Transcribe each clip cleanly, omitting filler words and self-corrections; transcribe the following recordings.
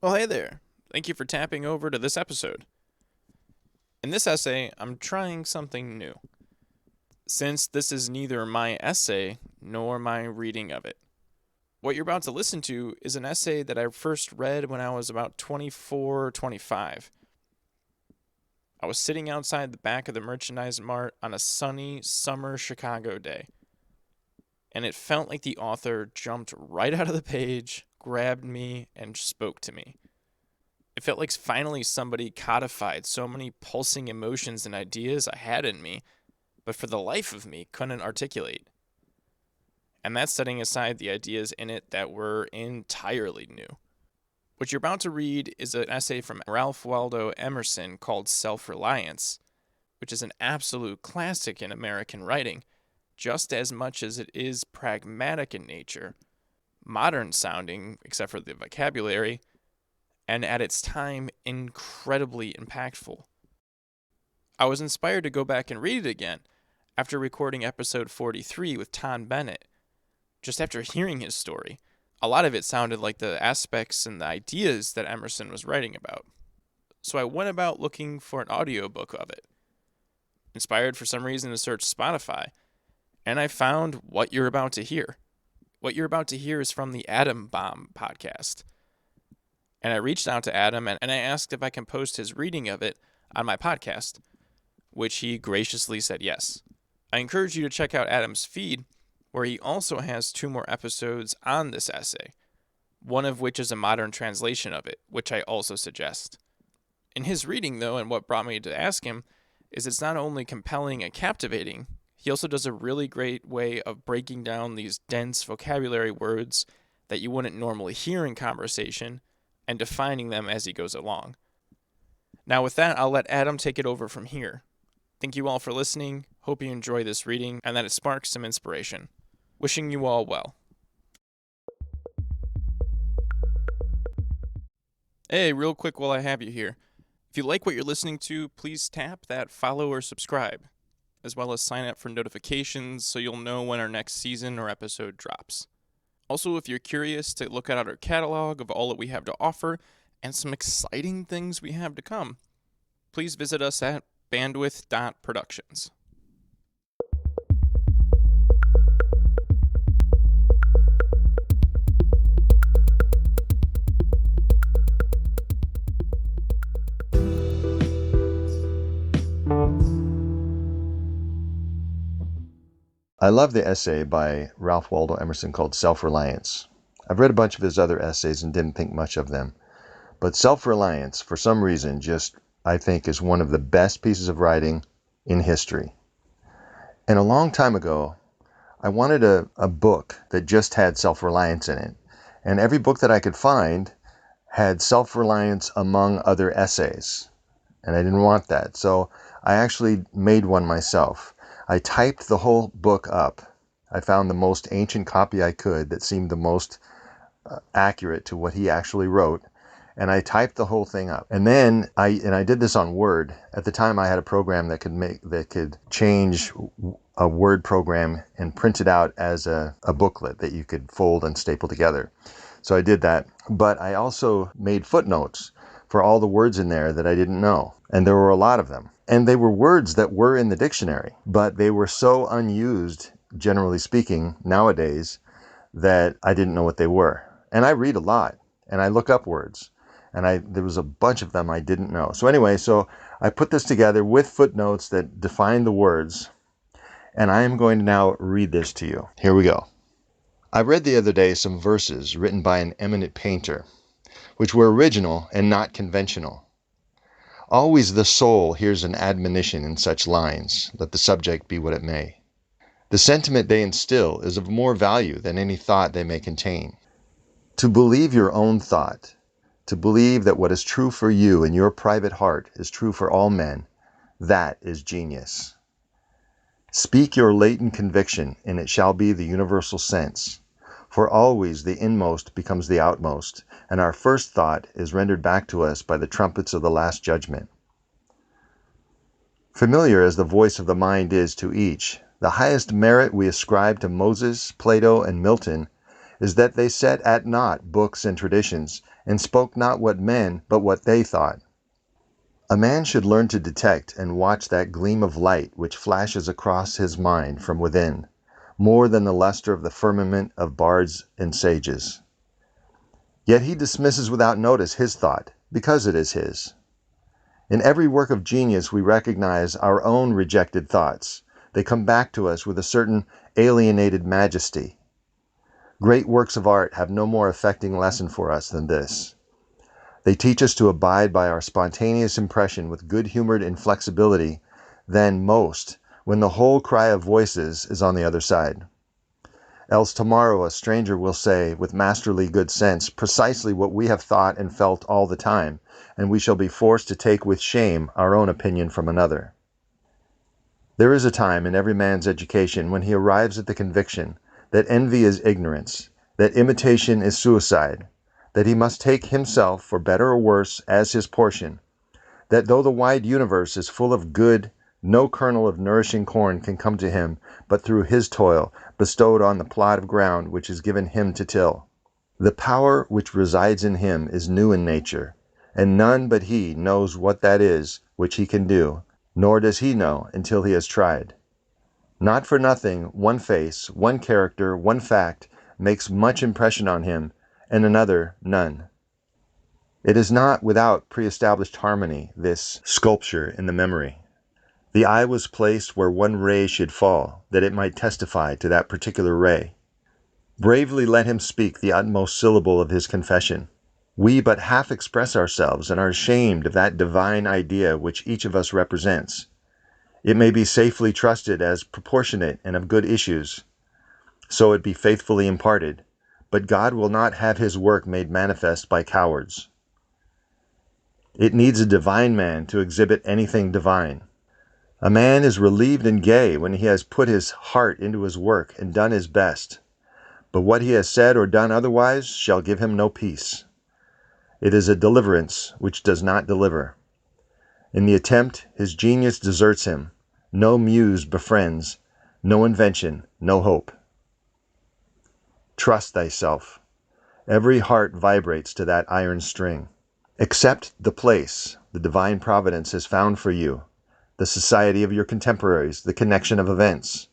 Well, hey there. Thank you for tapping over to this episode. In this essay, I'm trying something new, since this is neither my essay nor my reading of it. What you're about to listen to is an essay that I first read when I was about 24 or 25. I was sitting outside the back of the merchandise mart on a sunny summer Chicago day, and it felt like the author jumped right out of the page, grabbed me, and spoke to me. It felt like finally somebody codified so many pulsing emotions and ideas I had in me, but for the life of me couldn't articulate. And that's setting aside the ideas in it that were entirely new. What you're about to read is an essay from Ralph Waldo Emerson called Self-Reliance, which is an absolute classic in American writing, just as much as it is pragmatic in nature, modern sounding, except for the vocabulary, and at its time, incredibly impactful. I was inspired to go back and read it again after recording episode 43 with Tom Bennet. Just after hearing his story, a lot of it sounded like the aspects and the ideas that Emerson was writing about. So I went about looking for an audiobook of it. Inspired for some reason to search Spotify, and I found What You're About to Hear. What you're about to hear is from the Atom Bomb podcast. And I reached out to Adam and I asked if I can post his reading of it on my podcast, which he graciously said yes. I encourage you to check out Adam's feed, where he also has 2 more episodes on this essay, one of which is a modern translation of it, which I also suggest. In his reading, though, and what brought me to ask him, is it's not only compelling and captivating, he also does a really great way of breaking down these dense vocabulary words that you wouldn't normally hear in conversation and defining them as he goes along. Now with that, I'll let Adam take it over from here. Thank you all for listening, hope you enjoy this reading, and that it sparks some inspiration. Wishing you all well. Hey, real quick while I have you here. If you like what you're listening to, please tap that follow or subscribe, as well as sign up for notifications so you'll know when our next season or episode drops. Also, if you're curious to look at our catalog of all that we have to offer and some exciting things we have to come, please visit us at bandwidth.productions. I love the essay by Ralph Waldo Emerson called Self-Reliance. I've read a bunch of his other essays and didn't think much of them. But Self-Reliance, for some reason, I think is one of the best pieces of writing in history. And a long time ago, I wanted a book that just had self-reliance in it. And every book that I could find had self-reliance among other essays. And I didn't want that. So I actually made one myself. I typed the whole book up. I found the most ancient copy I could that seemed the most accurate to what he actually wrote, and I typed the whole thing up. And then I did this on Word. At the time, I had a program that could change a Word program and print it out as a booklet that you could fold and staple together. So I did that, but I also made footnotes for all the words in there that I didn't know, and there were a lot of them. And they were words that were in the dictionary, but they were so unused, generally speaking, nowadays, that I didn't know what they were. And I read a lot, and I look up words, and there was a bunch of them I didn't know. So anyway, I put this together with footnotes that define the words, and I am going to now read this to you. Here we go. I read the other day some verses written by an eminent painter, which were original and not conventional. Always the soul hears an admonition in such lines, let the subject be what it may. The sentiment they instill is of more value than any thought they may contain. To believe your own thought, to believe that what is true for you in your private heart is true for all men, that is genius. Speak your latent conviction, and it shall be the universal sense. For always the inmost becomes the outmost, and our first thought is rendered back to us by the trumpets of the last judgment. Familiar as the voice of the mind is to each, the highest merit we ascribe to Moses, Plato, and Milton is that they set at naught books and traditions, and spoke not what men, but what they thought. A man should learn to detect and watch that gleam of light which flashes across his mind from within, more than the luster of the firmament of bards and sages. Yet he dismisses without notice his thought, because it is his. In every work of genius we recognize our own rejected thoughts. They come back to us with a certain alienated majesty. Great works of art have no more affecting lesson for us than this. They teach us to abide by our spontaneous impression with good-humored inflexibility than most when the whole cry of voices is on the other side. Else tomorrow a stranger will say, with masterly good sense, precisely what we have thought and felt all the time, and we shall be forced to take with shame our own opinion from another. There is a time in every man's education when he arrives at the conviction that envy is ignorance, that imitation is suicide, that he must take himself, for better or worse, as his portion, that though the wide universe is full of good, no kernel of nourishing corn can come to him but through his toil, bestowed on the plot of ground which is given him to till. The power which resides in him is new in nature, and none but he knows what that is which he can do, nor does he know until he has tried. Not for nothing, one face, one character, one fact makes much impression on him, and another none. It is not without pre-established harmony, this sculpture in the memory. The eye was placed where one ray should fall, that it might testify to that particular ray. Bravely let him speak the utmost syllable of his confession. We but half express ourselves and are ashamed of that divine idea which each of us represents. It may be safely trusted as proportionate and of good issues, so it be faithfully imparted, but God will not have his work made manifest by cowards. It needs a divine man to exhibit anything divine. A man is relieved and gay when he has put his heart into his work and done his best, but what he has said or done otherwise shall give him no peace. It is a deliverance which does not deliver. In the attempt, his genius deserts him. No muse befriends, no invention, no hope. Trust thyself. Every heart vibrates to that iron string. Accept the place the divine providence has found for you, the society of your contemporaries, the connection of events.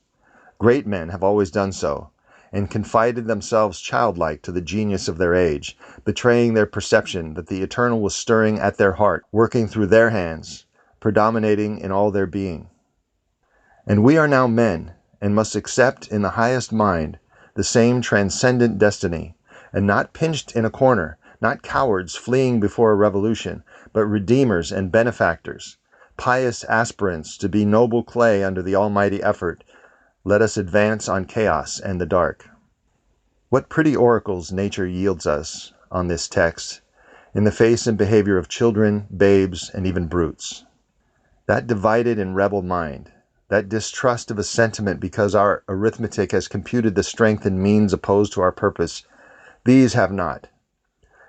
Great men have always done so, and confided themselves childlike to the genius of their age, betraying their perception that the eternal was stirring at their heart, working through their hands, predominating in all their being. And we are now men, and must accept in the highest mind the same transcendent destiny, and not pinched in a corner, not cowards fleeing before a revolution, but redeemers and benefactors, pious aspirants to be noble clay under the almighty effort. Let us advance on chaos and the dark. What pretty oracles nature yields us on this text, in the face and behavior of children, babes, and even brutes. That divided and rebel mind, that distrust of a sentiment because our arithmetic has computed the strength and means opposed to our purpose, these have not.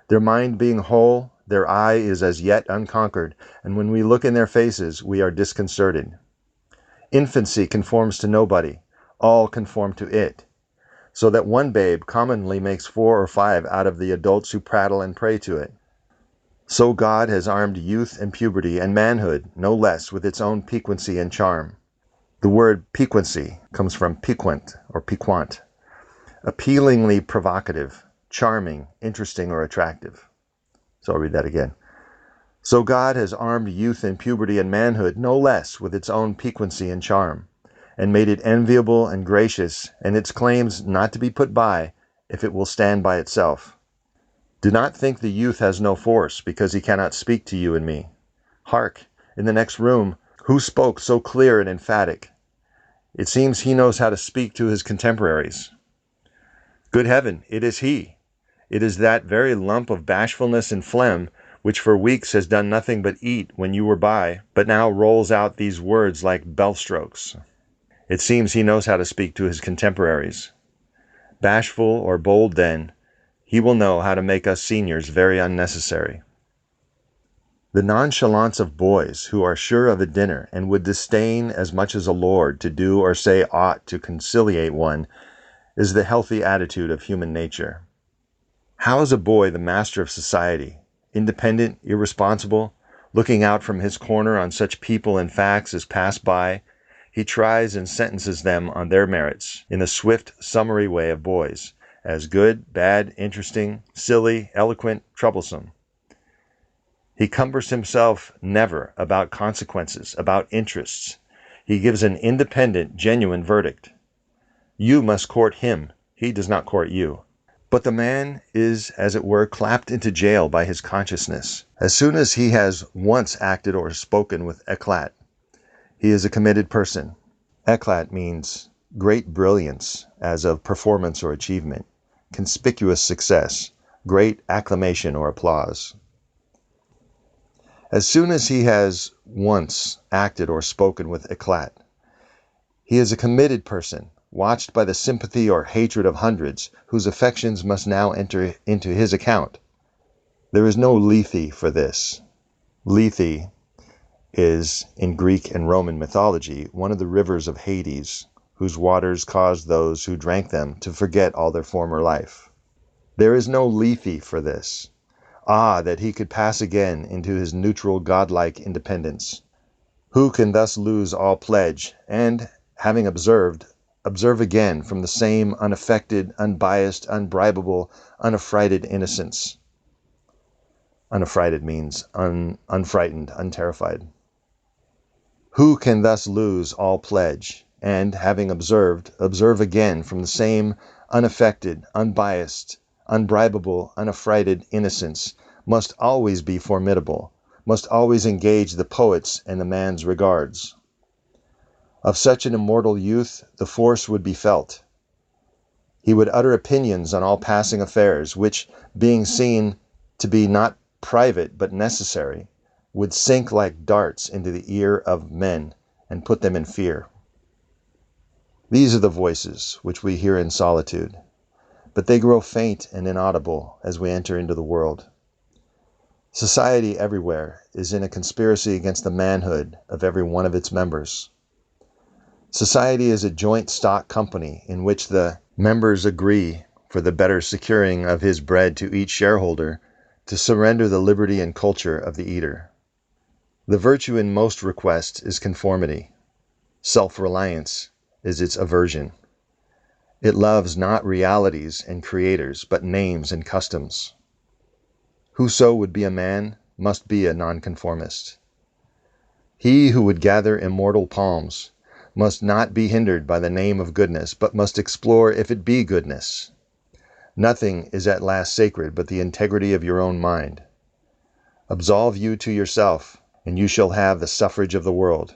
Their mind being whole, their eye is as yet unconquered, and when we look in their faces, we are disconcerted. Infancy conforms to nobody, all conform to it, so that one babe commonly makes 4 or 5 out of the adults who prattle and pray to it. So God has armed youth and puberty and manhood no less with its own piquancy and charm. The word piquancy comes from piquant or piquant, appealingly provocative, charming, interesting, or attractive. So I'll read that again. So God has armed youth and puberty and manhood no less with its own piquancy and charm, and made it enviable and gracious, and its claims not to be put by, if it will stand by itself. Do not think the youth has no force, because he cannot speak to you and me. Hark, in the next room, who spoke so clear and emphatic? It seems he knows how to speak to his contemporaries. Good heaven, it is he. It is that very lump of bashfulness and phlegm which for weeks has done nothing but eat when you were by, but now rolls out these words like bell-strokes. It seems he knows how to speak to his contemporaries. Bashful or bold then, he will know how to make us seniors very unnecessary. The nonchalance of boys who are sure of a dinner and would disdain as much as a lord to do or say aught to conciliate one is the healthy attitude of human nature. How is a boy the master of society? Independent, irresponsible, looking out from his corner on such people and facts as pass by, he tries and sentences them on their merits in the swift, summary way of boys, as good, bad, interesting, silly, eloquent, troublesome. He cumbers himself never about consequences, about interests. He gives an independent, genuine verdict. You must court him. He does not court you. But the man is, as it were, clapped into jail by his consciousness. As soon as he has once acted or spoken with éclat, he is a committed person. Éclat means great brilliance, as of performance or achievement, conspicuous success, great acclamation or applause. As soon as he has once acted or spoken with éclat, he is a committed person, watched by the sympathy or hatred of hundreds, whose affections must now enter into his account. There is no Lethe for this. Lethe is, in Greek and Roman mythology, one of the rivers of Hades, whose waters caused those who drank them to forget all their former life. There is no Lethe for this. Ah, that he could pass again into his neutral, godlike independence. Who can thus lose all pledge, and, having observe again from the same unaffected, unbiased, unbribable, unaffrighted innocence? Unaffrighted means unfrightened, unterrified. Who can thus lose all pledge, and, having observe again from the same unaffected, unbiased, unbribable, unaffrighted innocence, must always be formidable, must always engage the poet's and the man's regards. Of such an immortal youth the force would be felt. He would utter opinions on all passing affairs, which, being seen to be not private but necessary, would sink like darts into the ear of men and put them in fear. These are the voices which we hear in solitude, but they grow faint and inaudible as we enter into the world. Society everywhere is in a conspiracy against the manhood of every one of its members. Society is a joint stock company in which the members agree, for the better securing of his bread to each shareholder, to surrender the liberty and culture of the eater. The virtue in most request is conformity. Self-reliance is its aversion. It loves not realities and creators, but names and customs. Whoso would be a man must be a nonconformist. He who would gather immortal palms must not be hindered by the name of goodness, but must explore if it be goodness. Nothing is at last sacred but the integrity of your own mind. Absolve you to yourself, and you shall have the suffrage of the world.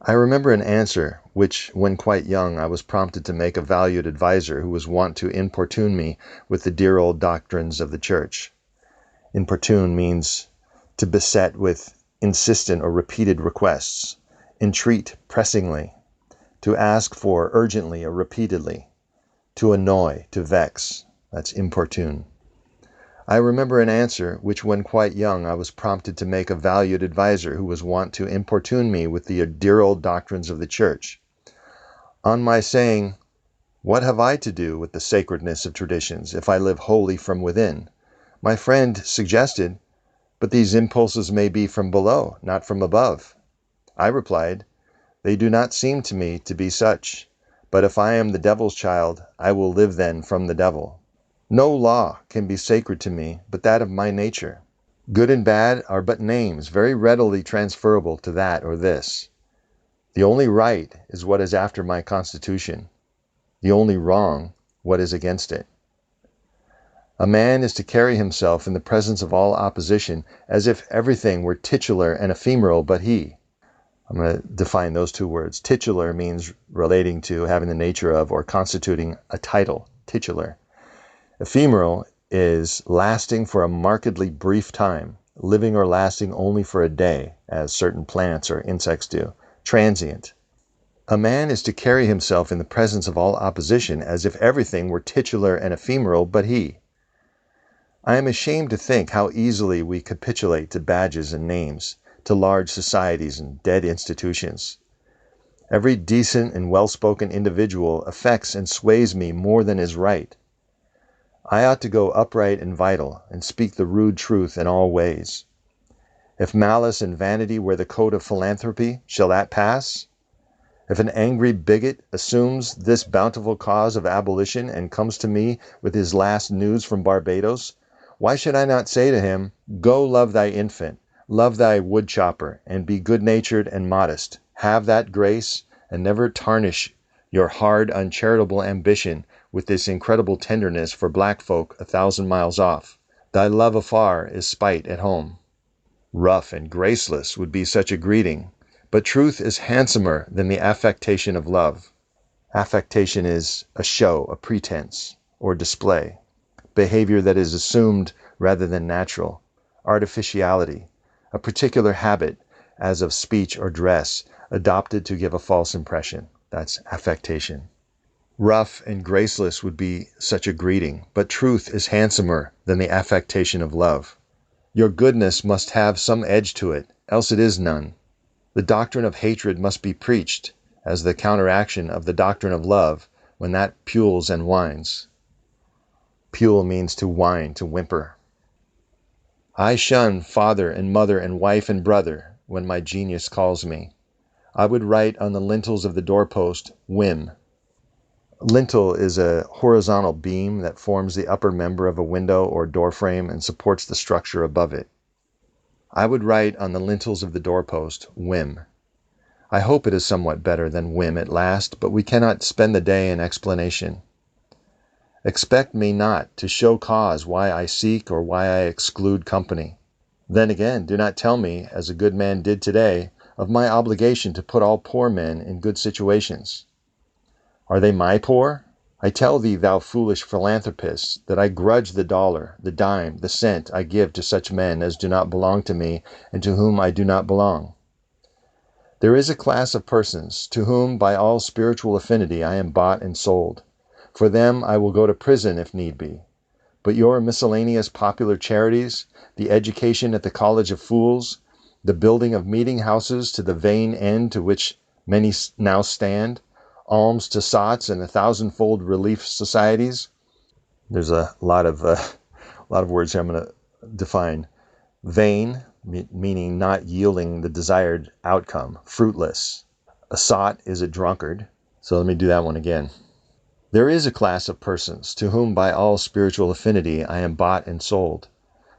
I remember an answer which, when quite young, I was prompted to make a valued adviser who was wont to importune me with the dear old doctrines of the Church. Importune means to beset with insistent or repeated requests, entreat pressingly, to ask for urgently or repeatedly, to annoy, to vex. That's importune. I remember an answer which, when quite young, I was prompted to make a valued adviser who was wont to importune me with the dear old doctrines of the Church. On my saying, "What have I to do with the sacredness of traditions if I live wholly from within?" my friend suggested, "But these impulses may be from below, not from above." I replied, "They do not seem to me to be such, but if I am the devil's child, I will live then from the devil. No law can be sacred to me but that of my nature. Good and bad are but names very readily transferable to that or this. The only right is what is after my constitution, the only wrong what is against it. A man is to carry himself in the presence of all opposition as if everything were titular and ephemeral but he." I'm going to define those two words. Titular means relating to, having the nature of, or constituting a title, titular. Ephemeral is lasting for a markedly brief time, living or lasting only for a day, as certain plants or insects do. Transient. A man is to carry himself in the presence of all opposition as if everything were titular and ephemeral but he. I am ashamed to think how easily we capitulate to badges and names, to large societies and dead institutions. Every decent and well-spoken individual affects and sways me more than is right. I ought to go upright and vital, and speak the rude truth in all ways. If malice and vanity wear the coat of philanthropy, shall that pass? If an angry bigot assumes this bountiful cause of abolition and comes to me with his last news from Barbados, why should I not say to him, Go love thy infant, love thy woodchopper, and be good-natured and modest. Have that grace, and never tarnish your hard, uncharitable ambition with this incredible tenderness for black folk 1,000 miles off. Thy love afar is spite at home. Rough and graceless would be such a greeting, but truth is handsomer than the affectation of love. Affectation is a show, a pretense, or display, behavior that is assumed rather than natural, artificiality, a particular habit, as of speech or dress, adopted to give a false impression. That's affectation. Rough and graceless would be such a greeting, but truth is handsomer than the affectation of love. Your goodness must have some edge to it, else it is none. The doctrine of hatred must be preached as the counteraction of the doctrine of love when that pules and whines. Pule means to whine, to whimper. I shun father and mother and wife and brother when my genius calls me. I would write on the lintels of the doorpost, whim. Lintel is a horizontal beam that forms the upper member of a window or door frame and supports the structure above it. I would write on the lintels of the doorpost, whim. I hope it is somewhat better than whim at last, but we cannot spend the day in explanation. Expect me not to show cause why I seek or why I exclude company. Then again, do not tell me, as a good man did today, of my obligation to put all poor men in good situations. Are they my poor? I tell thee, thou foolish philanthropist, that I grudge the dollar, the dime, the cent I give to such men as do not belong to me and to whom I do not belong. There is a class of persons to whom by all spiritual affinity I am bought and sold. For them I will go to prison if need be. But your miscellaneous popular charities, the education at the College of Fools, the building of meeting houses to the vain end to which many now stand, alms to sots and 1,000-fold relief societies. There's a lot of words here I'm going to define. Vain, meaning not yielding the desired outcome. Fruitless. A sot is a drunkard. So let me do that one again. There is a class of persons to whom by all spiritual affinity I am bought and sold.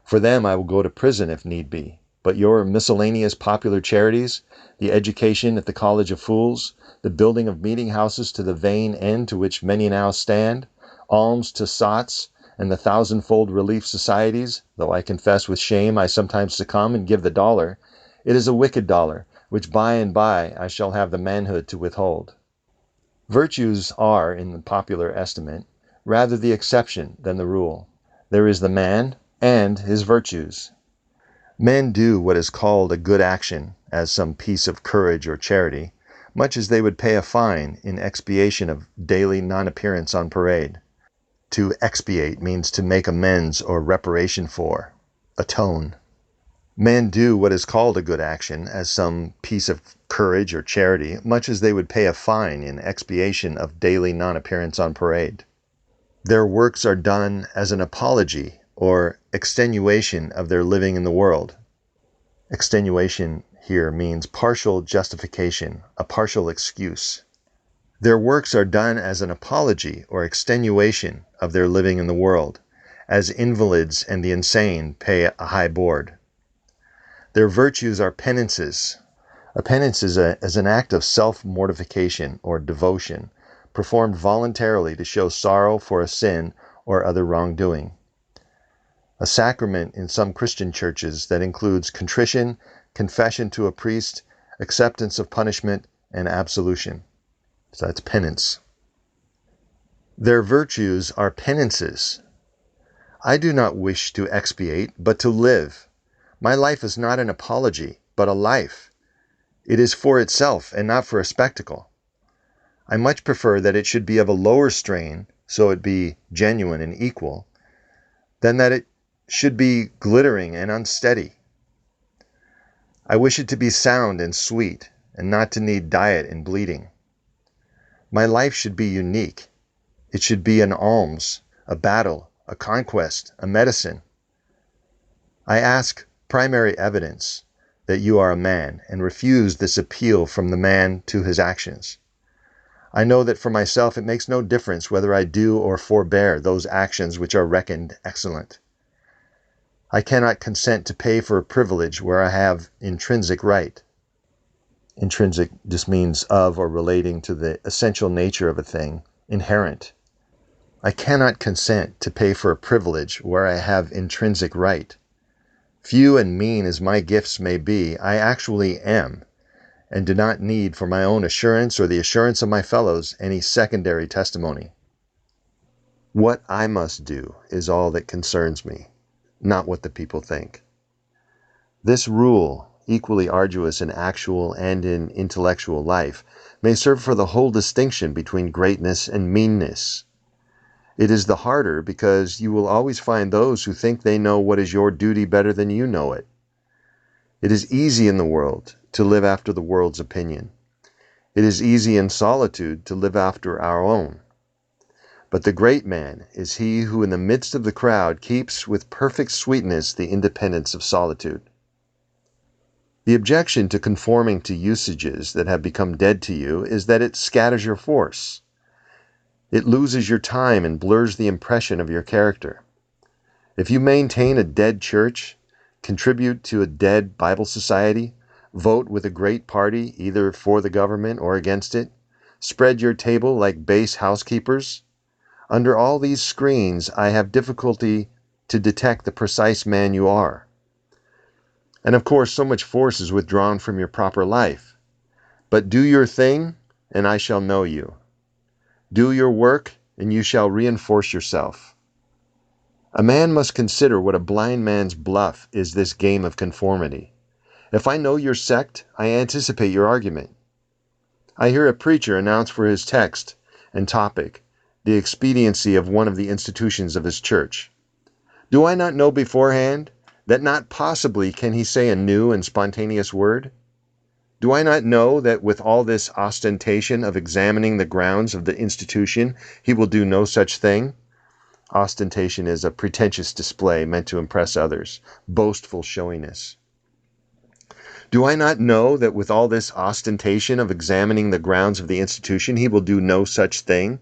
For them I will go to prison if need be. But your miscellaneous popular charities, the education at the College of Fools, the building of meeting houses to the vain end to which many now stand, alms to sots, and the 1,000-fold relief societies, though I confess with shame I sometimes succumb and give the dollar, it is a wicked dollar, which by and by I shall have the manhood to withhold. Virtues are, in the popular estimate, rather the exception than the rule. There is the man and his virtues. Men do what is called a good action, as some piece of courage or charity, much as they would pay a fine in expiation of daily non-appearance on parade. To expiate means to make amends or reparation for, atone. Men do what is called a good action, as some piece of courage or charity, much as they would pay a fine in expiation of daily non-appearance on parade. Their works are done as an apology or extenuation of their living in the world. Extenuation here means partial justification, a partial excuse. Their works are done as an apology or extenuation of their living in the world, as invalids and the insane pay a high board. Their virtues are penances. A penance is an act of self-mortification or devotion, performed voluntarily to show sorrow for a sin or other wrongdoing. A sacrament in some Christian churches that includes contrition, confession to a priest, acceptance of punishment, and absolution. So that's penance. Their virtues are penances. I do not wish to expiate, but to live. My life is not an apology, but a life. It is for itself and not for a spectacle. I much prefer that it should be of a lower strain, so it be genuine and equal, than that it should be glittering and unsteady. I wish it to be sound and sweet, and not to need diet and bleeding. My life should be unique. It should be an alms, a battle, a conquest, a medicine. I ask primary evidence that you are a man and refuse this appeal from the man to his actions. I know that for myself it makes no difference whether I do or forbear those actions which are reckoned excellent. I cannot consent to pay for a privilege where I have intrinsic right. Intrinsic just means of or relating to the essential nature of a thing, inherent. I cannot consent to pay for a privilege where I have intrinsic right. Few and mean as my gifts may be, I actually am, and do not need for my own assurance or the assurance of my fellows any secondary testimony. What I must do is all that concerns me, not what the people think. This rule, equally arduous in actual and in intellectual life, may serve for the whole distinction between greatness and meanness. It is the harder because you will always find those who think they know what is your duty better than you know it. It is easy in the world to live after the world's opinion. It is easy in solitude to live after our own. But the great man is he who in the midst of the crowd keeps with perfect sweetness the independence of solitude. The objection to conforming to usages that have become dead to you is that it scatters your force. It loses your time and blurs the impression of your character. If you maintain a dead church, contribute to a dead Bible society, vote with a great party either for the government or against it, spread your table like base housekeepers, under all these screens I have difficulty to detect the precise man you are. And of course so much force is withdrawn from your proper life. But do your thing, and I shall know you. Do your work, and you shall reinforce yourself. A man must consider what a blind man's bluff is this game of conformity. If I know your sect, I anticipate your argument. I hear a preacher announce for his text and topic the expediency of one of the institutions of his church. Do I not know beforehand that not possibly can he say a new and spontaneous word? Do I not know that with all this ostentation of examining the grounds of the institution, he will do no such thing? Ostentation is a pretentious display meant to impress others, boastful showiness. Do I not know that with all this ostentation of examining the grounds of the institution, he will do no such thing?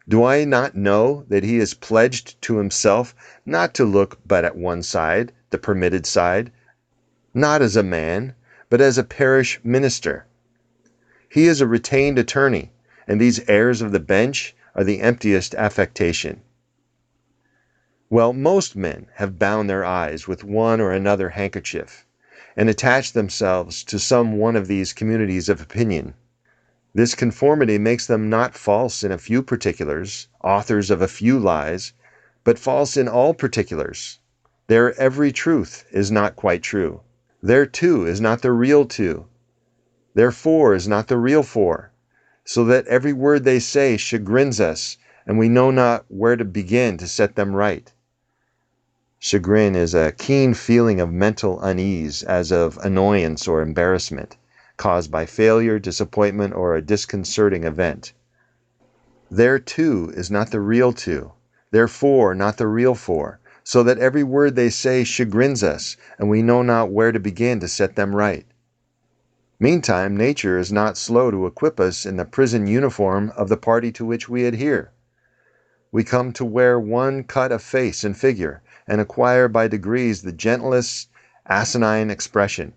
Do I not know that he is pledged to himself not to look but at one side, the permitted side, not as a man, but as a parish minister? He is a retained attorney, and these airs of the bench are the emptiest affectation. Well, most men have bound their eyes with one or another handkerchief, and attached themselves to some one of these communities of opinion. This conformity makes them not false in a few particulars, authors of a few lies, but false in all particulars. Their every truth is not quite true. Their two is not the real two. Their four is not the real four, so that every word they say chagrins us, and we know not where to begin to set them right. Chagrin is a keen feeling of mental unease, as of annoyance or embarrassment, caused by failure, disappointment, or a disconcerting event. Their two is not the real two, their four not the real four, so that every word they say chagrins us, and we know not where to begin to set them right. Meantime, nature is not slow to equip us in the prison uniform of the party to which we adhere. We come to wear one cut of face and figure, and acquire by degrees the gentlest asinine expression.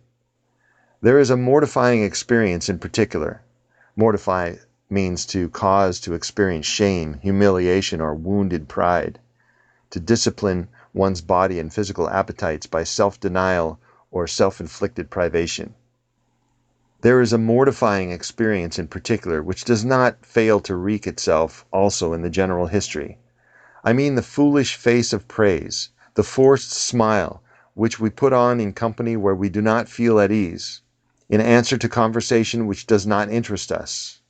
There is a mortifying experience in particular. Mortify means to cause to experience shame, humiliation, or wounded pride. To discipline one's body and physical appetites by self-denial or self-inflicted privation. There is a mortifying experience in particular which does not fail to wreak itself also in the general history. I mean the foolish face of praise, the forced smile which we put on in company where we do not feel at ease, in answer to conversation which does not interest us.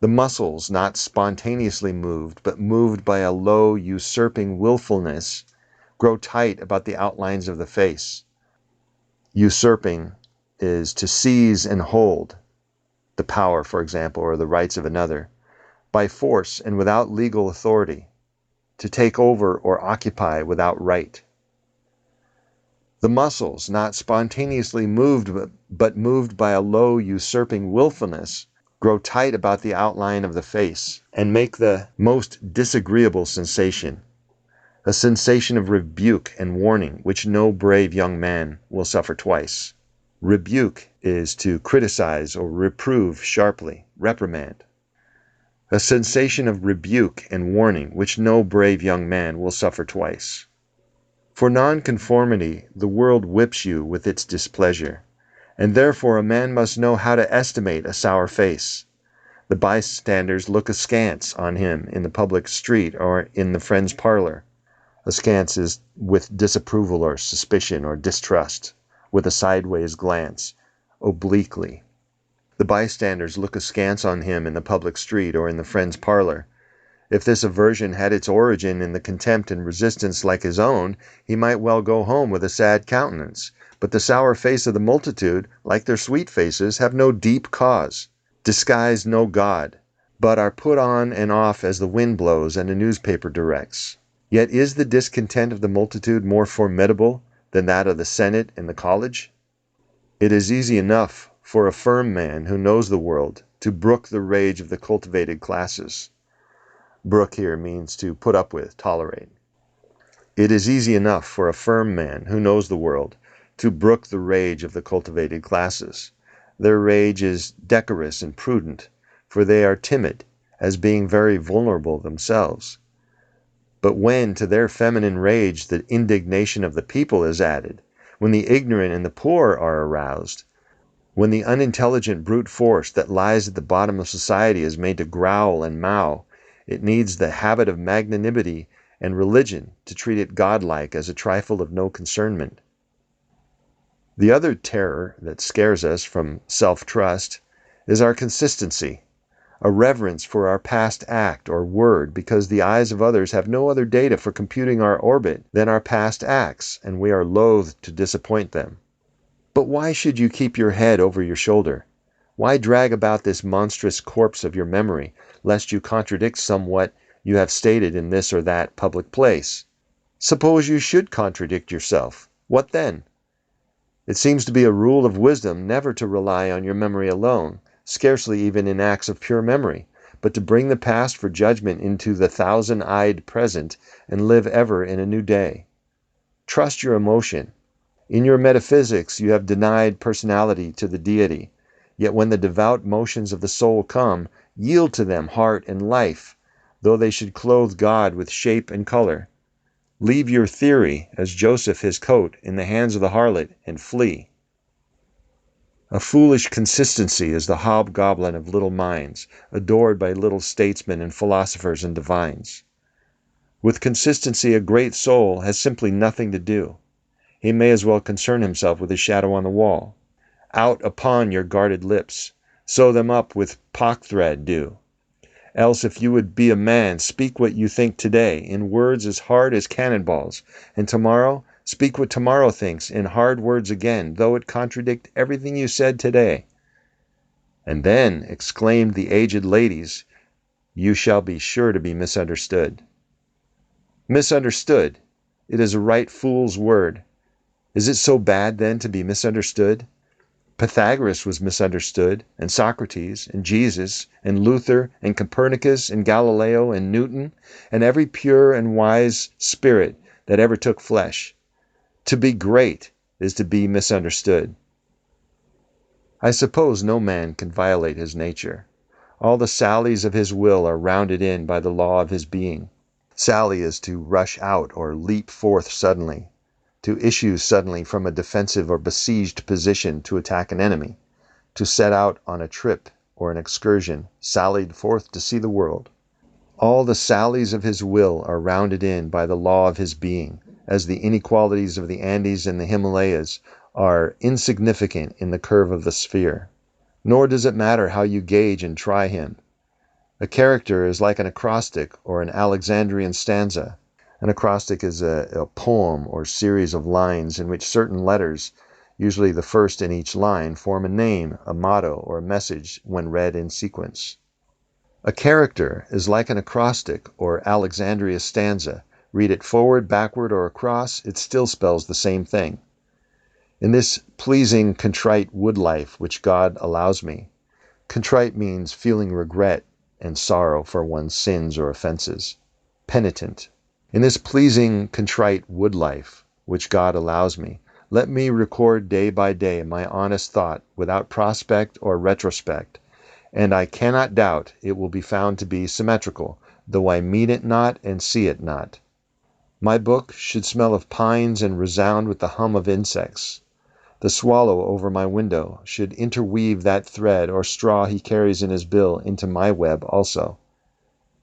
The muscles not spontaneously moved, but moved by a low, usurping willfulness, grow tight about the outlines of the face. Usurping is to seize and hold the power, for example, or the rights of another, by force and without legal authority, to take over or occupy without right. The muscles, not spontaneously moved, but moved by a low, usurping willfulness, grow tight about the outline of the face and make the most disagreeable sensation, a sensation of rebuke and warning which no brave young man will suffer twice. Rebuke is to criticize or reprove sharply, reprimand. A sensation of rebuke and warning which no brave young man will suffer twice. For nonconformity, the world whips you with its displeasure, and therefore a man must know how to estimate a sour face. The bystanders look askance on him in the public street or in the friend's parlor. Askance is with disapproval or suspicion or distrust, with a sideways glance, obliquely. The bystanders look askance on him in the public street or in the friend's parlor. If this aversion had its origin in the contempt and resistance like his own, he might well go home with a sad countenance. But the sour face of the multitude, like their sweet faces, have no deep cause, disguise no God, but are put on and off as the wind blows and a newspaper directs. Yet is the discontent of the multitude more formidable than that of the Senate and the college? It is easy enough for a firm man who knows the world to brook the rage of the cultivated classes. Brook here means to put up with, tolerate. It is easy enough for a firm man who knows the world to brook the rage of the cultivated classes. Their rage is decorous and prudent, for they are timid, as being very vulnerable themselves. But when to their feminine rage the indignation of the people is added, when the ignorant and the poor are aroused, when the unintelligent brute force that lies at the bottom of society is made to growl and mow, it needs the habit of magnanimity and religion to treat it godlike as a trifle of no concernment. The other terror that scares us from self-trust is our consistency, a reverence for our past act or word, because the eyes of others have no other data for computing our orbit than our past acts, and we are loath to disappoint them. But why should you keep your head over your shoulder? Why drag about this monstrous corpse of your memory, lest you contradict somewhat you have stated in this or that public place? Suppose you should contradict yourself. What then? It seems to be a rule of wisdom never to rely on your memory alone, scarcely even in acts of pure memory, but to bring the past for judgment into the thousand-eyed present and live ever in a new day. Trust your emotion. In your metaphysics you have denied personality to the deity, yet when the devout motions of the soul come, yield to them heart and life, though they should clothe God with shape and color. Leave your theory, as Joseph his coat, in the hands of the harlot, and flee. A foolish consistency is the hobgoblin of little minds, adored by little statesmen and philosophers and divines. With consistency a great soul has simply nothing to do. He may as well concern himself with his shadow on the wall. Out upon your guarded lips, sew them up with packthread do. Else if you would be a man, speak what you think today, in words as hard as cannonballs, and tomorrow speak what tomorrow thinks, in hard words again, though it contradict everything you said today. And then, exclaimed the aged ladies, you shall be sure to be misunderstood. Misunderstood! It is a right fool's word. Is it so bad, then, to be misunderstood? Pythagoras was misunderstood, and Socrates, and Jesus, and Luther, and Copernicus, and Galileo, and Newton, and every pure and wise spirit that ever took flesh. To be great is to be misunderstood. I suppose no man can violate his nature. All the sallies of his will are rounded in by the law of his being. Sally is to rush out or leap forth suddenly, to issue suddenly from a defensive or besieged position to attack an enemy, to set out on a trip or an excursion, sallied forth to see the world. All the sallies of his will are rounded in by the law of his being, as the inequalities of the Andes and the Himalayas are insignificant in the curve of the sphere. Nor does it matter how you gauge and try him. A character is like an acrostic or an Alexandrian stanza. An acrostic is a poem or series of lines in which certain letters, usually the first in each line, form a name, a motto, or a message when read in sequence. A character is like an acrostic or Alexandria stanza. Read it forward, backward, or across, it still spells the same thing. In this pleasing, contrite wood life which God allows me, contrite means feeling regret and sorrow for one's sins or offenses. Penitent. In this pleasing, contrite wood life which God allows me, let me record day by day my honest thought without prospect or retrospect, and I cannot doubt it will be found to be symmetrical, though I mean it not and see it not. My book should smell of pines and resound with the hum of insects. The swallow over my window should interweave that thread or straw he carries in his bill into my web also.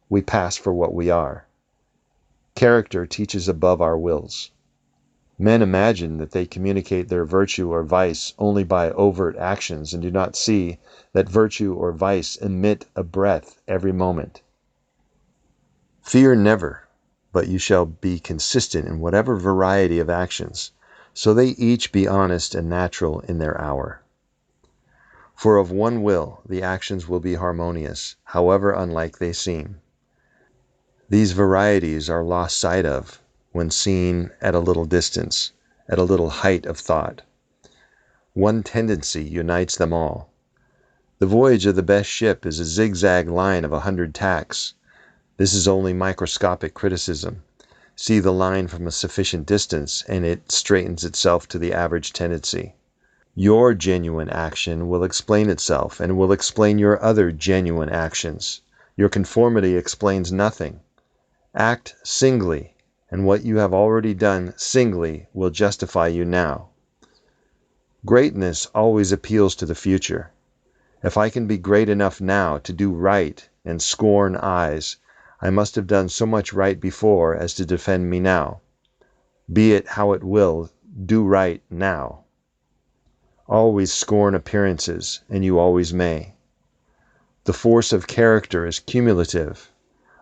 We pass for what we are. Character teaches above our wills. Men imagine that they communicate their virtue or vice only by overt actions and do not see that virtue or vice emit a breath every moment. Fear never, but you shall be consistent in whatever variety of actions, so they each be honest and natural in their hour. For of one will the actions will be harmonious, however unlike they seem. These varieties are lost sight of when seen at a little distance, at a little height of thought. One tendency unites them all. The voyage of the best ship is a zigzag line of 100 tacks. This is only microscopic criticism. See the line from a sufficient distance, and it straightens itself to the average tendency. Your genuine action will explain itself, and will explain your other genuine actions. Your conformity explains nothing. Act singly, and what you have already done singly will justify you now. Greatness always appeals to the future. If I can be great enough now to do right and scorn eyes, I must have done so much right before as to defend me now. Be it how it will, do right now. Always scorn appearances, and you always may. The force of character is cumulative.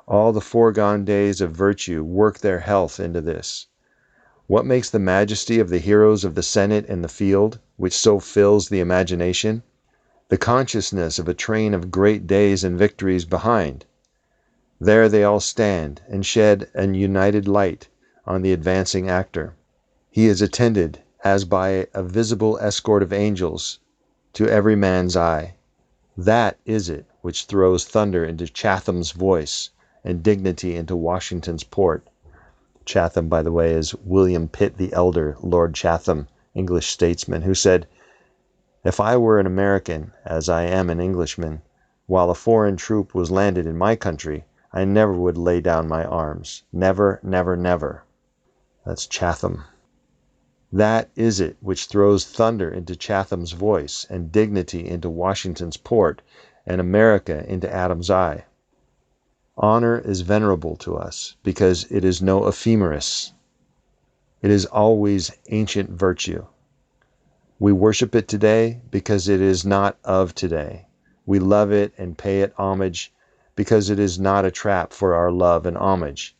All the foregone days of virtue work their health into this. What makes the majesty of the heroes of the Senate and the field, which so fills the imagination? The consciousness of a train of great days and victories behind. There they all stand and shed an united light on the advancing actor. He is attended, as by a visible escort of angels, to every man's eye. That is it which throws thunder into Chatham's voice and dignity into Washington's port. Chatham, by the way, is William Pitt the Elder, Lord Chatham, English statesman, who said, "If I were an American, as I am an Englishman, while a foreign troop was landed in my country, I never would lay down my arms. Never, never, never." That's Chatham. That is it which throws thunder into Chatham's voice and dignity into Washington's port and America into Adam's eye. Honor is venerable to us because it is no ephemeris. It is always ancient virtue. We worship it today because it is not of today. We love it and pay it homage because it is not a trap for our love and homage,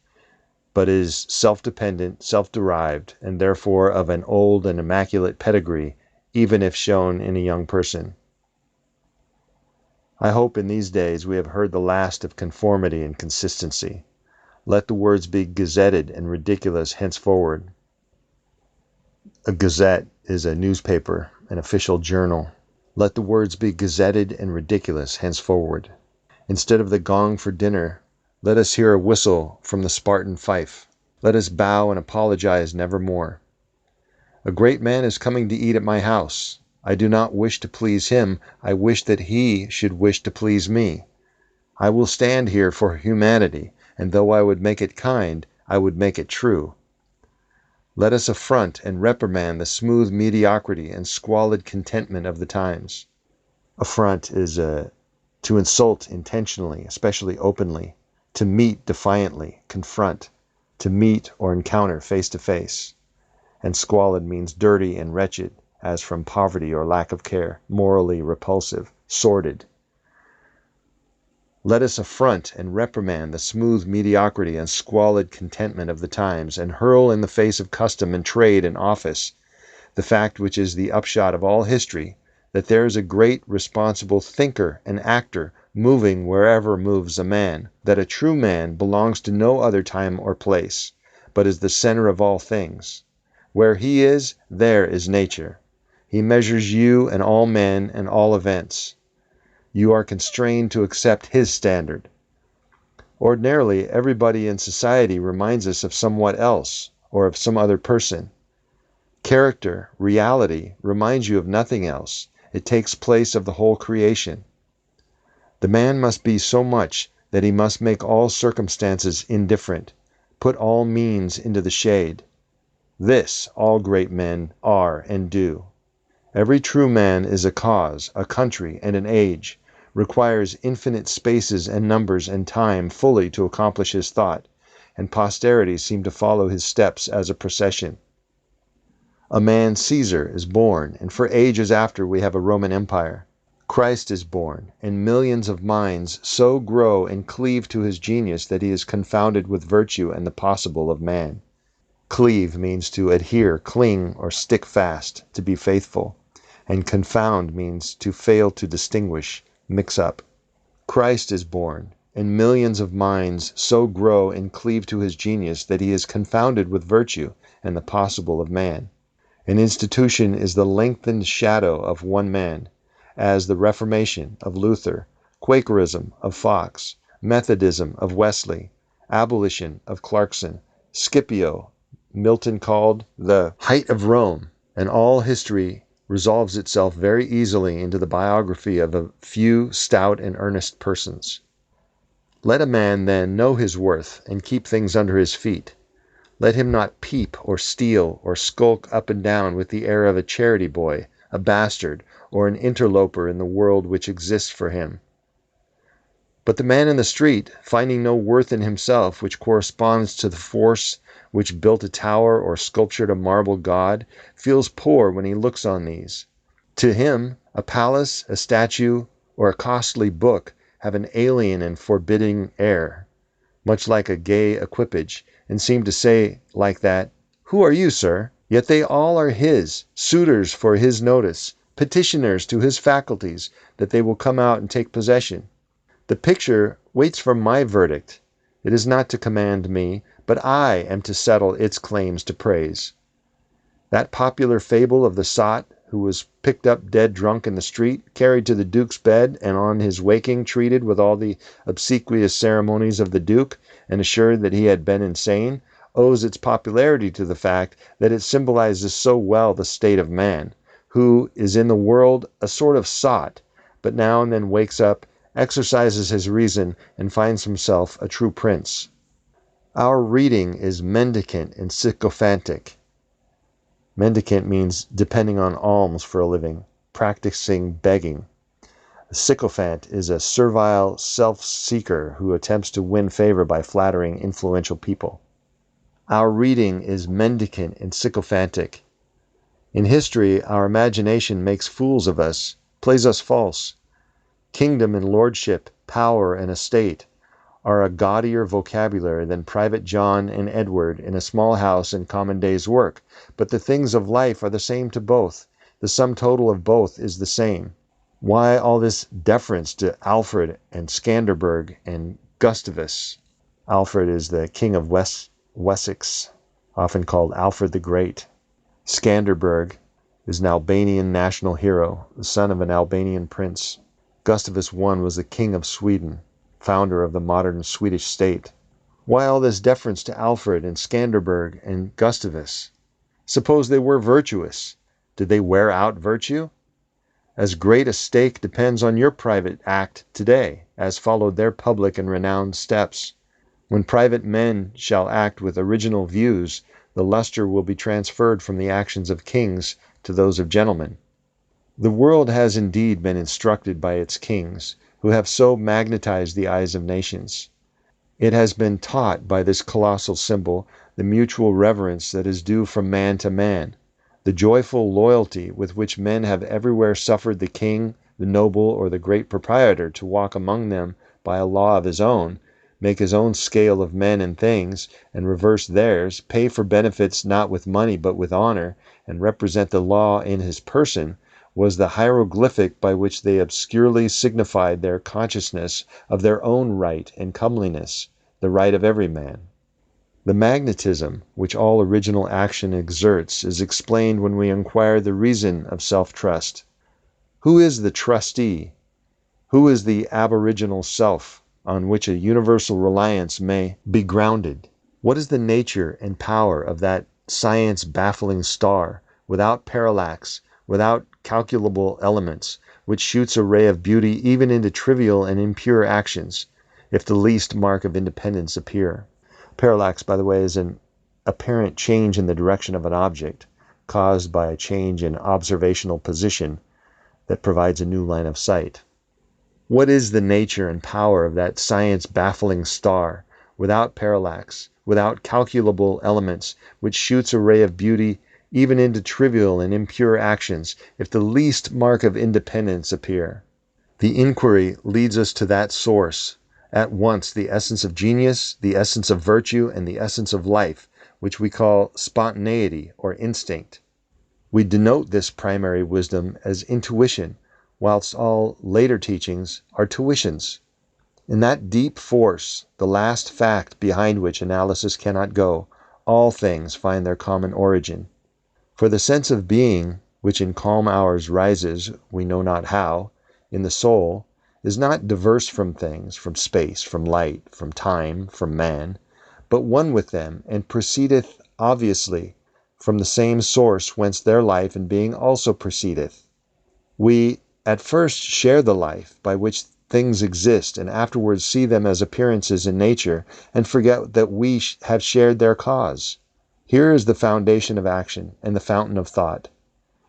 but is self-dependent, self-derived, and therefore of an old and immaculate pedigree, even if shown in a young person. I hope in these days we have heard the last of conformity and consistency. Let the words be gazetted and ridiculous henceforward. A gazette is a newspaper, an official journal. Let the words be gazetted and ridiculous henceforward. Instead of the gong for dinner, let us hear a whistle from the Spartan fife. Let us bow and apologize nevermore. A great man is coming to eat at my house. I do not wish to please him. I wish that he should wish to please me. I will stand here for humanity, and though I would make it kind, I would make it true. Let us affront and reprimand the smooth mediocrity and squalid contentment of the times. Affront is to insult intentionally, especially openly, to meet defiantly, confront, to meet or encounter face to face. And squalid means dirty and wretched, as from poverty or lack of care, morally repulsive, sordid. Let us affront and reprimand the smooth mediocrity and squalid contentment of the times, and hurl in the face of custom and trade and office the fact which is the upshot of all history, that there is a great responsible thinker and actor moving wherever moves a man, that a true man belongs to no other time or place, but is the center of all things. Where he is, there is nature. He measures you and all men and all events. You are constrained to accept his standard. Ordinarily, everybody in society reminds us of somewhat else, or of some other person. Character, reality, reminds you of nothing else. It takes place of the whole creation. The man must be so much that he must make all circumstances indifferent, put all means into the shade. This all great men are and do. Every true man is a cause, a country, and an age, requires infinite spaces and numbers and time fully to accomplish his thought, and posterity seem to follow his steps as a procession. A man Caesar is born, and for ages after we have a Roman Empire. Christ is born, and millions of minds so grow and cleave to his genius that he is confounded with virtue and the possible of man. Cleave means to adhere, cling, or stick fast, to be faithful, and confound means to fail to distinguish, mix up. Christ is born, and millions of minds so grow and cleave to his genius that he is confounded with virtue and the possible of man. An institution is the lengthened shadow of one man, as the Reformation of Luther, Quakerism of Fox, Methodism of Wesley, abolition of Clarkson, Scipio, Milton called the height of Rome, and all history resolves itself very easily into the biography of a few stout and earnest persons. Let a man then know his worth and keep things under his feet. Let him not peep or steal or skulk up and down with the air of a charity boy, a bastard, or an interloper in the world which exists for him. But the man in the street, finding no worth in himself which corresponds to the force which built a tower or sculptured a marble god, feels poor when he looks on these. To him, a palace, a statue, or a costly book have an alien and forbidding air, much like a gay equipage, and seem to say like that, "Who are you, sir?" Yet they all are his, suitors for his notice, petitioners to his faculties, that they will come out and take possession. The picture waits for my verdict. It is not to command me, but I am to settle its claims to praise. That popular fable of the sot who was picked up dead drunk in the street, carried to the Duke's bed, and on his waking treated with all the obsequious ceremonies of the Duke, and assured that he had been insane, owes its popularity to the fact that it symbolizes so well the state of man, who is in the world a sort of sot, but now and then wakes up, exercises his reason, and finds himself a true prince. Our reading is mendicant and sycophantic. Mendicant means depending on alms for a living, practicing begging. A sycophant is a servile self-seeker who attempts to win favor by flattering influential people. Our reading is mendicant and sycophantic. In history, our imagination makes fools of us, plays us false. Kingdom and lordship, power and estate are a gaudier vocabulary than Private John and Edward in a small house and common day's work, but the things of life are the same to both. The sum total of both is the same. Why all this deference to Alfred and Scanderbeg and Gustavus? Alfred is the king of Wessex, often called Alfred the Great. Scanderbeg is an Albanian national hero, the son of an Albanian prince. Gustavus I was the king of Sweden, founder of the modern Swedish state. Why all this deference to Alfred and Scanderbeg and Gustavus? Suppose they were virtuous. Did they wear out virtue? As great a stake depends on your private act today, as followed their public and renowned steps. When private men shall act with original views, the luster will be transferred from the actions of kings to those of gentlemen. The world has indeed been instructed by its kings, who have so magnetized the eyes of nations. It has been taught by this colossal symbol the mutual reverence that is due from man to man, the joyful loyalty with which men have everywhere suffered the king, the noble, or the great proprietor to walk among them by a law of his own, make his own scale of men and things, and reverse theirs, pay for benefits not with money but with honor, and represent the law in his person, was the hieroglyphic by which they obscurely signified their consciousness of their own right and comeliness, the right of every man. The magnetism which all original action exerts is explained when we inquire the reason of self-trust. Who is the trustee? Who is the aboriginal self on which a universal reliance may be grounded? What is the nature and power of that science-baffling star, without parallax, without calculable elements, which shoots a ray of beauty even into trivial and impure actions, if the least mark of independence appear? Parallax, by the way, is an apparent change in the direction of an object caused by a change in observational position that provides a new line of sight. What is the nature and power of that science-baffling star, without parallax, without calculable elements, which shoots a ray of beauty even into trivial and impure actions, if the least mark of independence appear? The inquiry leads us to that source, at once the essence of genius, the essence of virtue, and the essence of life, which we call spontaneity or instinct. We denote this primary wisdom as intuition, whilst all later teachings are tuitions. In that deep force, the last fact behind which analysis cannot go, all things find their common origin. For the sense of being, which in calm hours rises, we know not how, in the soul, is not diverse from things, from space, from light, from time, from man, but one with them, and proceedeth obviously from the same source whence their life and being also proceedeth. We at first share the life by which things exist, and afterwards see them as appearances in nature, and forget that we have shared their cause. Here is the foundation of action, and the fountain of thought.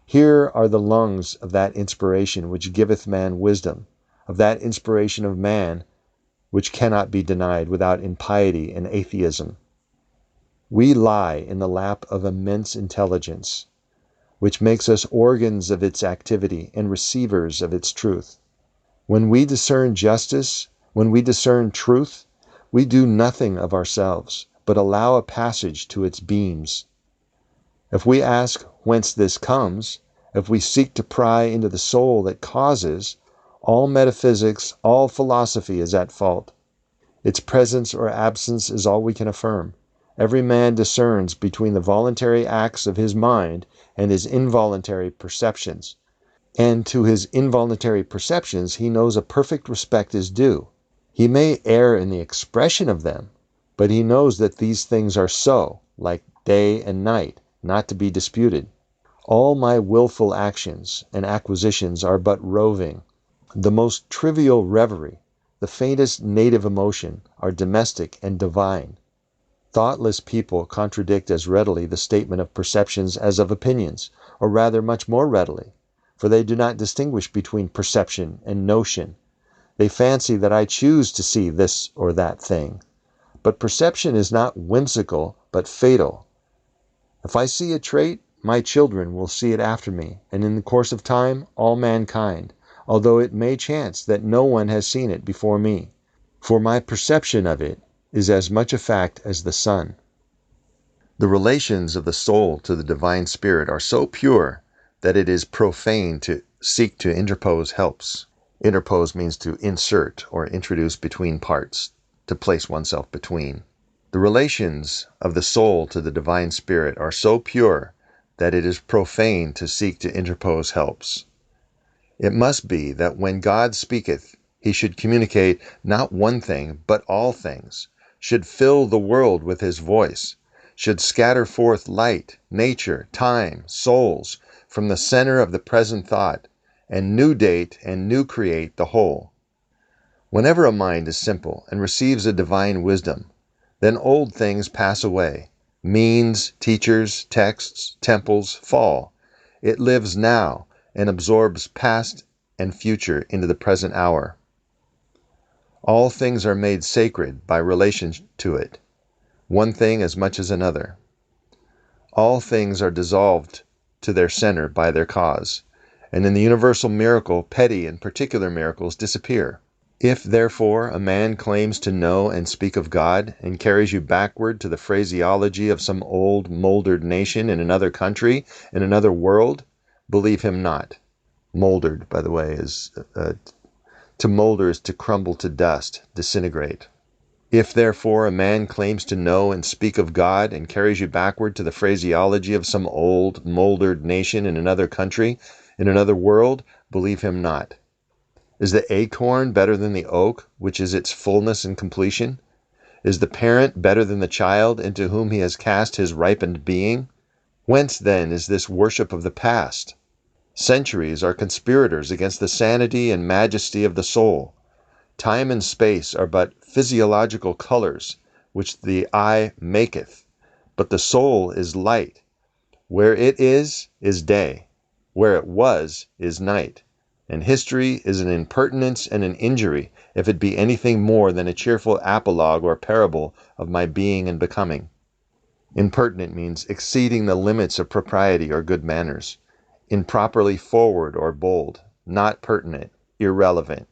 Here are the lungs of that inspiration which giveth man wisdom, of that inspiration of man which cannot be denied without impiety and atheism. We lie in the lap of immense intelligence, which makes us organs of its activity and receivers of its truth. When we discern justice, when we discern truth, we do nothing of ourselves, but allow a passage to its beams. If we ask whence this comes, if we seek to pry into the soul that causes, all metaphysics, all philosophy is at fault. Its presence or absence is all we can affirm. Every man discerns between the voluntary acts of his mind and his involuntary perceptions. And to his involuntary perceptions he knows a perfect respect is due. He may err in the expression of them, but he knows that these things are so, like day and night, not to be disputed. All my willful actions and acquisitions are but roving. The most trivial reverie, the faintest native emotion, are domestic and divine. Thoughtless people contradict as readily the statement of perceptions as of opinions, or rather much more readily, for they do not distinguish between perception and notion. They fancy that I choose to see this or that thing. But perception is not whimsical, but fatal. If I see a trait, my children will see it after me, and in the course of time, all mankind, although it may chance that no one has seen it before me. For my perception of it is as much a fact as the sun. The relations of the soul to the divine spirit are so pure that it is profane to seek to interpose helps. Interpose means to insert or introduce between parts, to place oneself between. The relations of the soul to the divine spirit are so pure that it is profane to seek to interpose helps. It must be that when God speaketh, he should communicate not one thing, but all things, should fill the world with his voice, should scatter forth light, nature, time, souls, from the center of the present thought, and new date and new create the whole. Whenever a mind is simple and receives a divine wisdom, then old things pass away. Means, teachers, texts, temples fall. It lives now and absorbs past and future into the present hour. All things are made sacred by relation to it, one thing as much as another. All things are dissolved to their center by their cause, and in the universal miracle, petty and particular miracles disappear. If, therefore, a man claims to know and speak of God, and carries you backward to the phraseology of some old, mouldered nation in another country, in another world, believe him not. Moldered, by the way, is to molder is to crumble to dust, disintegrate. If therefore a man claims to know and speak of God and carries you backward to the phraseology of some old, moldered nation in another country, in another world, believe him not. Is the acorn better than the oak, which is its fullness and completion? Is the parent better than the child into whom he has cast his ripened being? Whence then is this worship of the past? Centuries are conspirators against the sanity and majesty of the soul. Time and space are but physiological colors, which the eye maketh, but the soul is light. Where it is day. Where it was, is night. And history is an impertinence and an injury, if it be anything more than a cheerful apologue or parable of my being and becoming. Impertinent means exceeding the limits of propriety or good manners. Improperly forward or bold, not pertinent, irrelevant.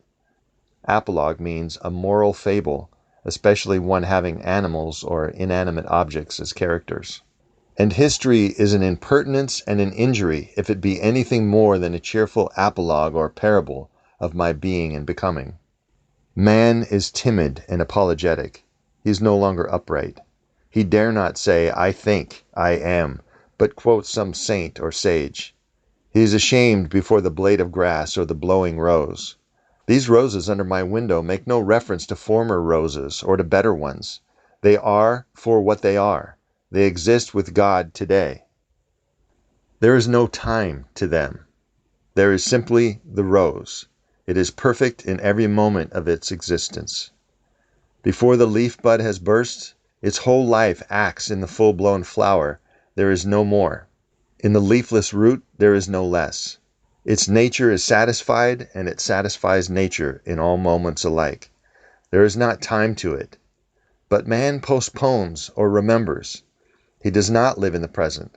Apologue means a moral fable, especially one having animals or inanimate objects as characters. And history is an impertinence and an injury if it be anything more than a cheerful apologue or parable of my being and becoming. Man is timid and apologetic. He is no longer upright. He dare not say, I think, I am, but quotes some saint or sage. He is ashamed before the blade of grass or the blowing rose. These roses under my window make no reference to former roses or to better ones. They are for what they are. They exist with God today. There is no time to them. There is simply the rose. It is perfect in every moment of its existence. Before the leaf bud has burst, its whole life acts in the full-blown flower. There is no more. In the leafless root, there is no less. Its nature is satisfied, and it satisfies nature in all moments alike. There is not time to it. But man postpones or remembers. He does not live in the present,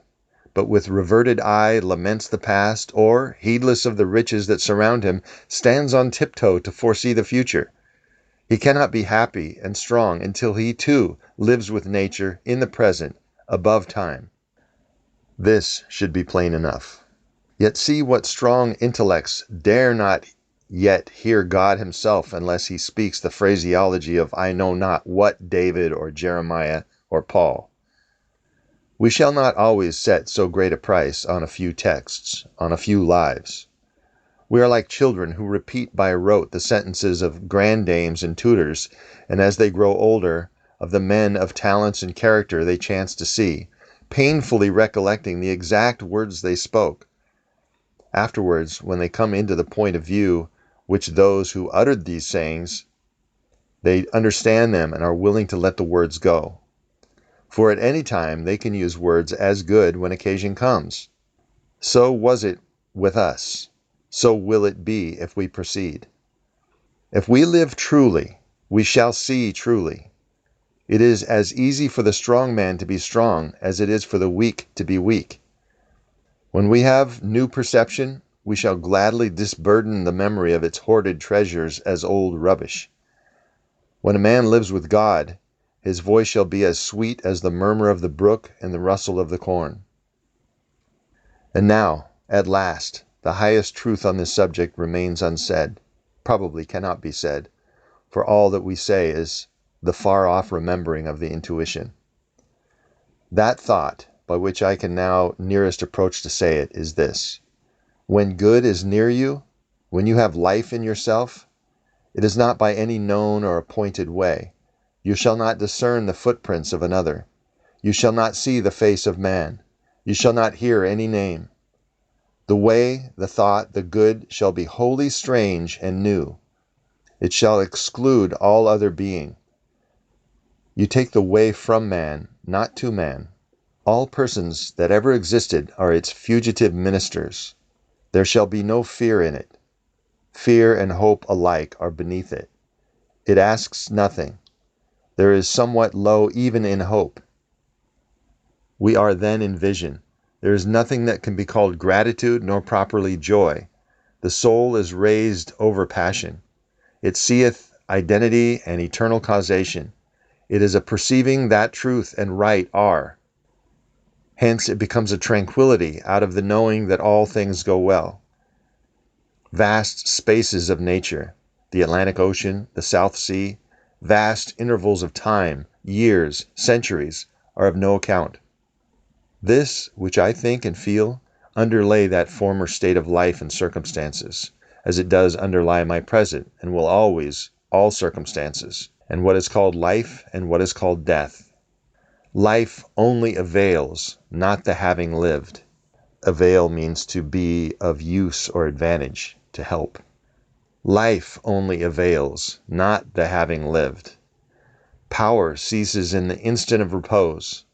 but with reverted eye laments the past, or, heedless of the riches that surround him, stands on tiptoe to foresee the future. He cannot be happy and strong until he, too, lives with nature in the present, above time. This should be plain enough. Yet see what strong intellects dare not yet hear God himself unless he speaks the phraseology of I know not what David or Jeremiah or Paul. We shall not always set so great a price on a few texts, on a few lives. We are like children who repeat by rote the sentences of grandames and tutors, and as they grow older, of the men of talents and character they chance to see, painfully recollecting the exact words they spoke. Afterwards, when they come into the point of view which those who uttered these sayings, they understand them and are willing to let the words go. For at any time they can use words as good when occasion comes. So was it with us. So will it be if we proceed. If we live truly, we shall see truly. It is as easy for the strong man to be strong as it is for the weak to be weak. When we have new perception, we shall gladly disburden the memory of its hoarded treasures as old rubbish. When a man lives with God, his voice shall be as sweet as the murmur of the brook and the rustle of the corn. And now, at last, the highest truth on this subject remains unsaid, probably cannot be said, for all that we say is the far-off remembering of the intuition. That thought, by which I can now nearest approach to say it, is this. When good is near you, when you have life in yourself, it is not by any known or appointed way. You shall not discern the footprints of another. You shall not see the face of man. You shall not hear any name. The way, the thought, the good shall be wholly strange and new. It shall exclude all other being. You take the way from man, not to man. All persons that ever existed are its fugitive ministers. There shall be no fear in it. Fear and hope alike are beneath it. It asks nothing. There is somewhat low even in hope. We are then in vision. There is nothing that can be called gratitude nor properly joy. The soul is raised over passion. It seeth identity and eternal causation. It is a perceiving that truth and right are. Hence it becomes a tranquility out of the knowing that all things go well. Vast spaces of nature, the Atlantic Ocean, the South Sea, vast intervals of time, years, centuries, are of no account. This, which I think and feel, underlay that former state of life and circumstances, as it does underlie my present, and will always, all circumstances, and what is called life and what is called death. Life only avails, not the having lived. Avail means to be of use or advantage, to help. Life only avails, not the having lived. Power ceases in the instant of repose.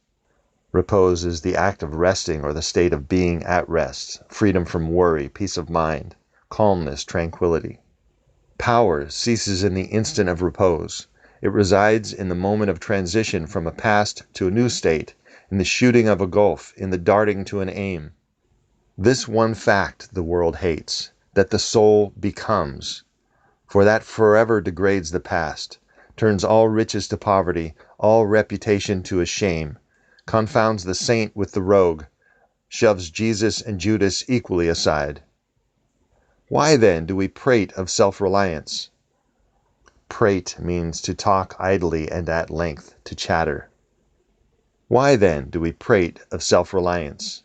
Repose is the act of resting or the state of being at rest, freedom from worry, peace of mind, calmness, tranquility. Power ceases in the instant of repose. It resides in the moment of transition from a past to a new state, in the shooting of a gulf, in the darting to an aim. This one fact the world hates, that the soul becomes, for that forever degrades the past, turns all riches to poverty, all reputation to a shame, confounds the saint with the rogue, shoves Jesus and Judas equally aside. Why then do we prate of self-reliance? Prate means to talk idly and at length, to chatter. Why then do we prate of self-reliance?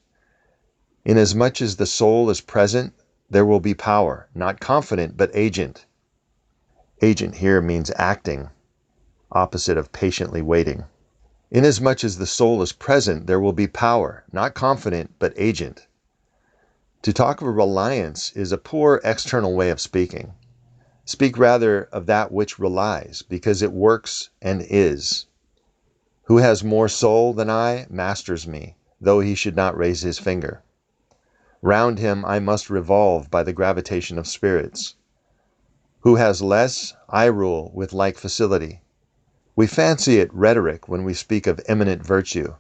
Inasmuch as the soul is present, there will be power, not confident, but agent. Agent here means acting, opposite of patiently waiting. Inasmuch as the soul is present, there will be power, not confident, but agent. To talk of reliance is a poor external way of speaking. Speak rather of that which relies, because it works and is. Who has more soul than I masters me, though he should not raise his finger. Round him I must revolve by the gravitation of spirits. Who has less, I rule with like facility. We fancy it rhetoric when we speak of eminent virtue.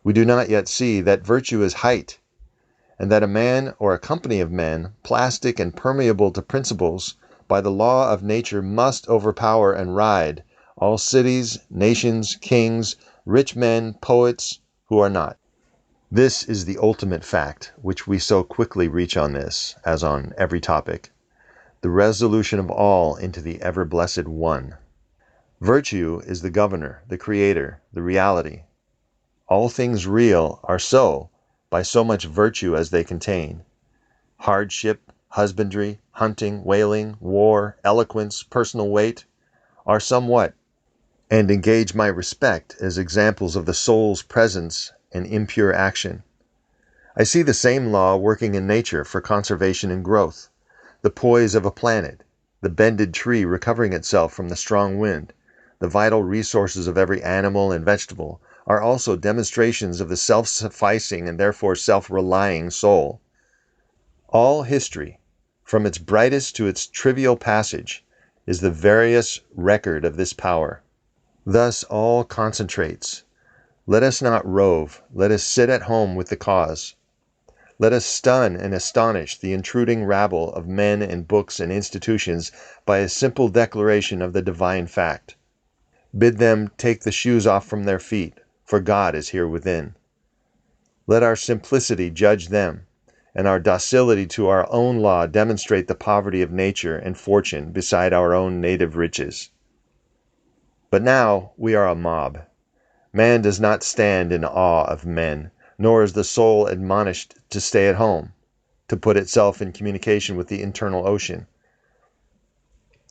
We do not yet see that virtue is height, and that a man or a company of men, plastic and permeable to principles, by the law of nature must overpower and ride all cities, nations, kings, rich men, poets, who are not. This is the ultimate fact, which we so quickly reach on this, as on every topic, the resolution of all into the ever-blessed One. Virtue is the governor, the creator, the reality. All things real are so, by so much virtue as they contain. Hardship, husbandry, hunting, whaling, war, eloquence, personal weight, are somewhat, and engage my respect as examples of the soul's presence and impure action. I see the same law working in nature for conservation and growth. The poise of a planet, the bended tree recovering itself from the strong wind, the vital resources of every animal and vegetable are also demonstrations of the self-sufficing and therefore self-relying soul. All history, from its brightest to its trivial passage, is the various record of this power. Thus all concentrates. Let us not rove, let us sit at home with the cause. Let us stun and astonish the intruding rabble of men and books and institutions by a simple declaration of the divine fact. Bid them take the shoes off from their feet, for God is here within. Let our simplicity judge them, and our docility to our own law demonstrate the poverty of nature and fortune beside our own native riches. But now we are a mob. Man does not stand in awe of men, nor is the soul admonished to stay at home, to put itself in communication with the internal ocean.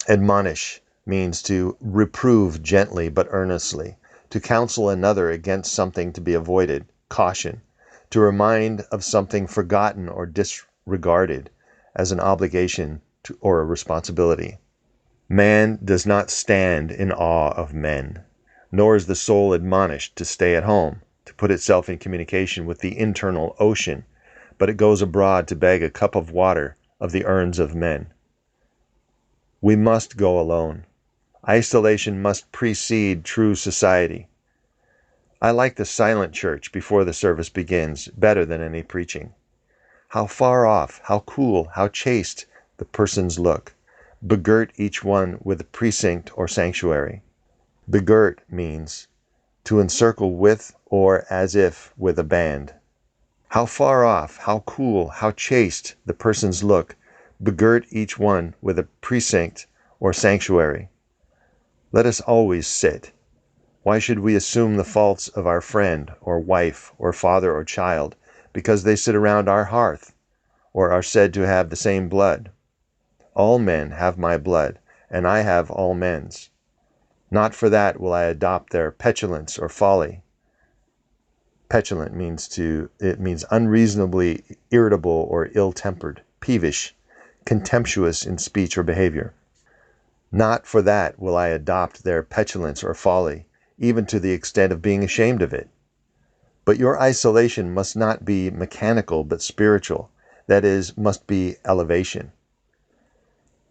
Admonish means to reprove gently but earnestly, to counsel another against something to be avoided, caution, to remind of something forgotten or disregarded as an obligation or a responsibility. Man does not stand in awe of men, nor is the soul admonished to stay at home, to put itself in communication with the internal ocean, but it goes abroad to beg a cup of water of the urns of men. We must go alone. Isolation must precede true society. I like the silent church before the service begins better than any preaching. How far off, how cool, how chaste the persons look, begirt each one with a precinct or sanctuary. Begirt means to encircle with or as if with a band. How far off, how cool, how chaste the persons look, begirt each one with a precinct or sanctuary. Let us always sit. Why should we assume the faults of our friend or wife or father or child because they sit around our hearth or are said to have the same blood? All men have my blood, and I have all men's. Not for that will I adopt their petulance or folly. Petulant means unreasonably irritable or ill-tempered, peevish, contemptuous in speech or behavior. Not for that will I adopt their petulance or folly, even to the extent of being ashamed of it. But your isolation must not be mechanical but spiritual, that is, must be elevation.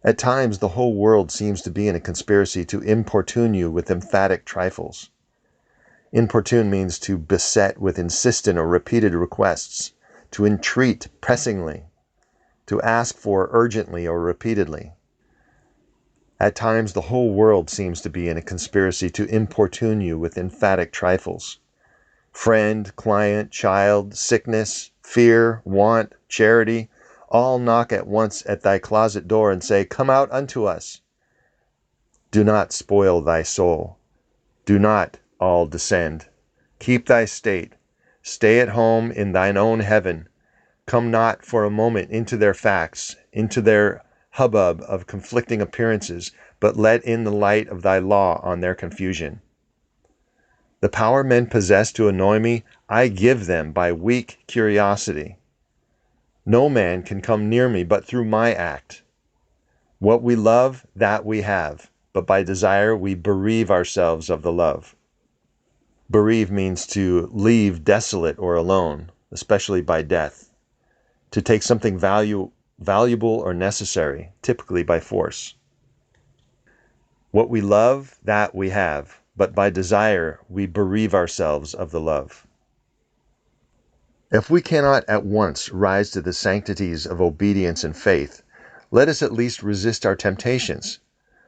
At times the whole world seems to be in a conspiracy to importune you with emphatic trifles. Importune means to beset with insistent or repeated requests, to entreat pressingly, to ask for urgently or repeatedly. At times the whole world seems to be in a conspiracy to importune you with emphatic trifles. Friend, client, child, sickness, fear, want, charity, all knock at once at thy closet door and say, "Come out unto us." Do not spoil thy soul. Do not all descend. Keep thy state. Stay at home in thine own heaven. Come not for a moment into their facts, into their hubbub of conflicting appearances, but let in the light of thy law on their confusion. The power men possess to annoy me, I give them by weak curiosity. No man can come near me but through my act. What we love, that we have, but by desire we bereave ourselves of the love. Bereave means to leave desolate or alone, especially by death. To take something valuable or necessary, typically by force. What we love, that we have, but by desire we bereave ourselves of the love. If we cannot at once rise to the sanctities of obedience and faith, let us at least resist our temptations.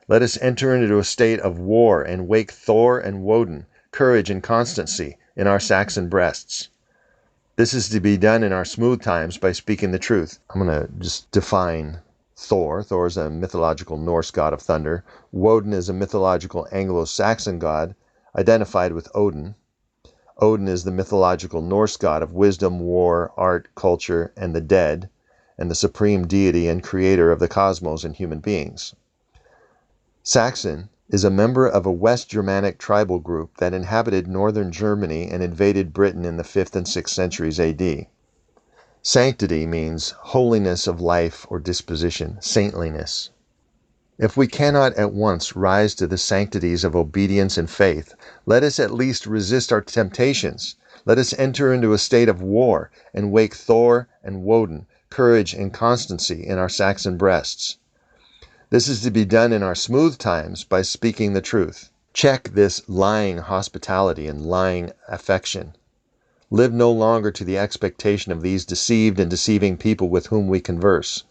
Let us enter into a state of war and wake Thor and Woden, courage and constancy, in our Saxon breasts. This is to be done in our smooth times by speaking the truth. I'm going to just define Thor. Thor is a mythological Norse god of thunder. Woden is a mythological Anglo-Saxon god identified with Odin. Odin is the mythological Norse god of wisdom, war, art, culture, and the dead, and the supreme deity and creator of the cosmos and human beings. Saxon is a member of a West Germanic tribal group that inhabited northern Germany and invaded Britain in the 5th and 6th centuries AD. Sanctity means holiness of life or disposition, saintliness. If we cannot at once rise to the sanctities of obedience and faith, let us at least resist our temptations. Let us enter into a state of war and wake Thor and Woden, courage and constancy, in our Saxon breasts. This is to be done in our smooth times by speaking the truth. Check this lying hospitality and lying affection. Live no longer to the expectation of these deceived and deceiving people with whom we converse.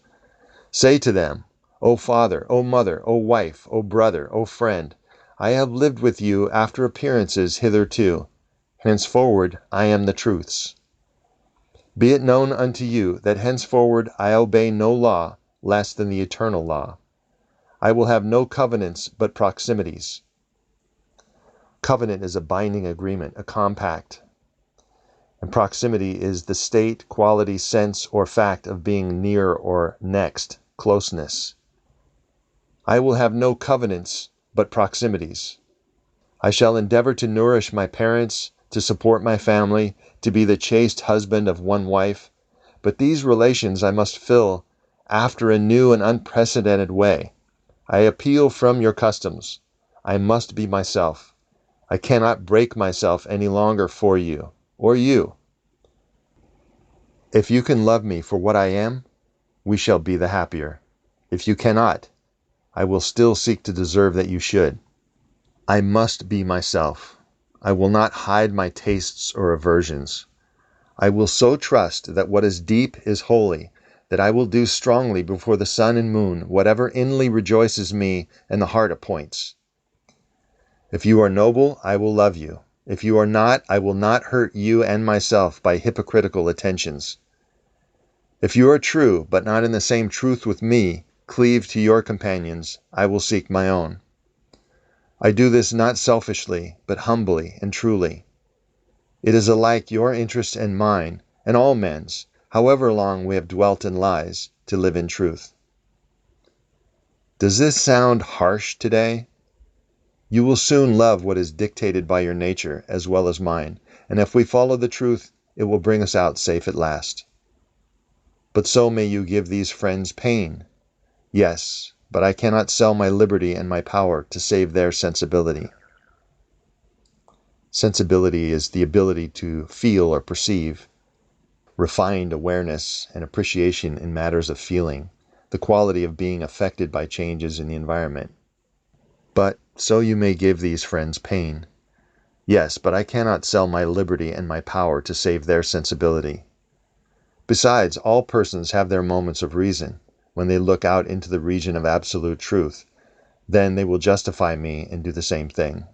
Say to them, O father, O mother, O wife, O brother, O friend, I have lived with you after appearances hitherto. Henceforward I am the truth's. Be it known unto you that henceforward I obey no law less than the eternal law. I will have no covenants but proximities. Covenant is a binding agreement, a compact. And proximity is the state, quality, sense, or fact of being near or next, closeness. I will have no covenants but proximities. I shall endeavor to nourish my parents, to support my family, to be the chaste husband of one wife, but these relations I must fill after a new and unprecedented way. I appeal from your customs. I must be myself. I cannot break myself any longer for you, or you. If you can love me for what I am, we shall be the happier. If you cannot, I will still seek to deserve that you should. I must be myself. I will not hide my tastes or aversions. I will so trust that what is deep is holy, that I will do strongly before the sun and moon whatever inly rejoices me and the heart appoints. If you are noble, I will love you. If you are not, I will not hurt you and myself by hypocritical attentions. If you are true, but not in the same truth with me, cleave to your companions, I will seek my own. I do this not selfishly, but humbly and truly. It is alike your interest and mine, and all men's, however long we have dwelt in lies, to live in truth. Does this sound harsh today? You will soon love what is dictated by your nature as well as mine, and if we follow the truth, it will bring us out safe at last. But so may you give these friends pain. Yes, but I cannot sell my liberty and my power to save their sensibility. Sensibility is the ability to feel or perceive, refined awareness and appreciation in matters of feeling, the quality of being affected by changes in the environment. But so you may give these friends pain. Yes, but I cannot sell my liberty and my power to save their sensibility. Besides, all persons have their moments of reason, when they look out into the region of absolute truth. Then they will justify me and do the same thing.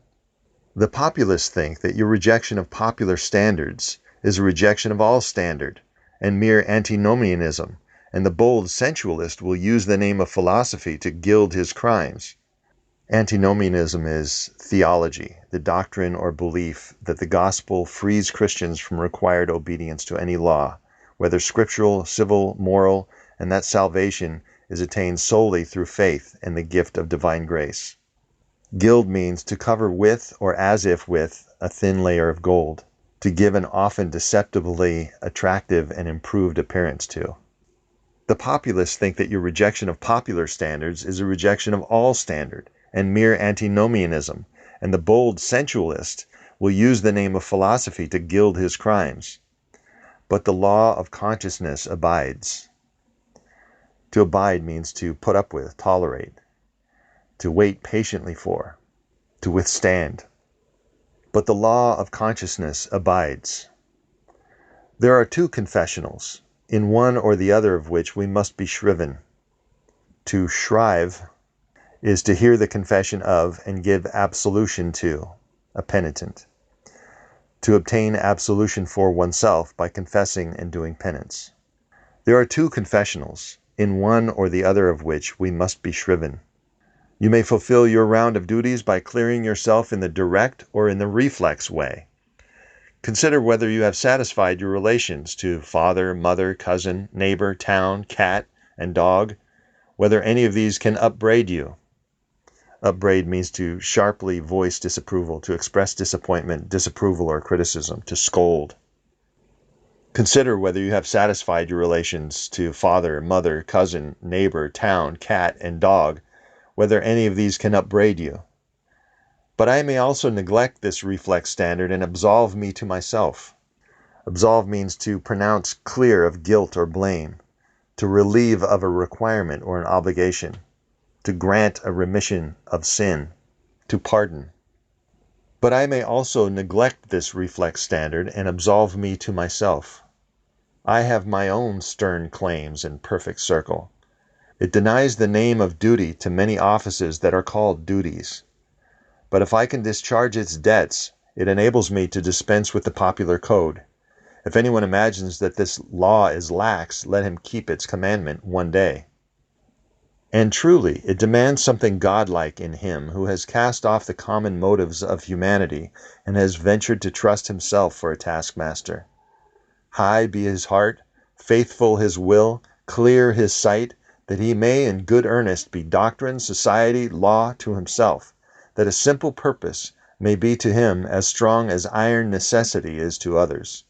The populists think that your rejection of popular standards is a rejection of all standard, and mere antinomianism, and the bold sensualist will use the name of philosophy to gild his crimes. Antinomianism is theology, the doctrine or belief that the gospel frees Christians from required obedience to any law, whether scriptural, civil, moral, and that salvation is attained solely through faith and the gift of divine grace. Gild means to cover with or as if with a thin layer of gold, to give an often deceptively attractive and improved appearance to. The populists think that your rejection of popular standards is a rejection of all standard and mere antinomianism, and the bold sensualist will use the name of philosophy to gild his crimes. But the law of consciousness abides. To abide means to put up with, tolerate, to wait patiently for, to withstand. But the law of consciousness abides. There are two confessionals, in one or the other of which we must be shriven. To shrive is to hear the confession of and give absolution to a penitent. To obtain absolution for oneself by confessing and doing penance. There are two confessionals, in one or the other of which we must be shriven. You may fulfill your round of duties by clearing yourself in the direct or in the reflex way. Consider whether you have satisfied your relations to father, mother, cousin, neighbor, town, cat, and dog, whether any of these can upbraid you. Upbraid means to sharply voice disapproval, to express disappointment, disapproval, or criticism, to scold. Consider whether you have satisfied your relations to father, mother, cousin, neighbor, town, cat, and dog, whether any of these can upbraid you. But I may also neglect this reflex standard and absolve me to myself. Absolve means to pronounce clear of guilt or blame, to relieve of a requirement or an obligation, to grant a remission of sin, to pardon. But I may also neglect this reflex standard and absolve me to myself. I have my own stern claims in perfect circle. It denies the name of duty to many offices that are called duties. But if I can discharge its debts, it enables me to dispense with the popular code. If anyone imagines that this law is lax, let him keep its commandment one day. And truly, it demands something godlike in him who has cast off the common motives of humanity and has ventured to trust himself for a taskmaster. High be his heart, faithful his will, clear his sight, that he may in good earnest be doctrine, society, law to himself, that a simple purpose may be to him as strong as iron necessity is to others.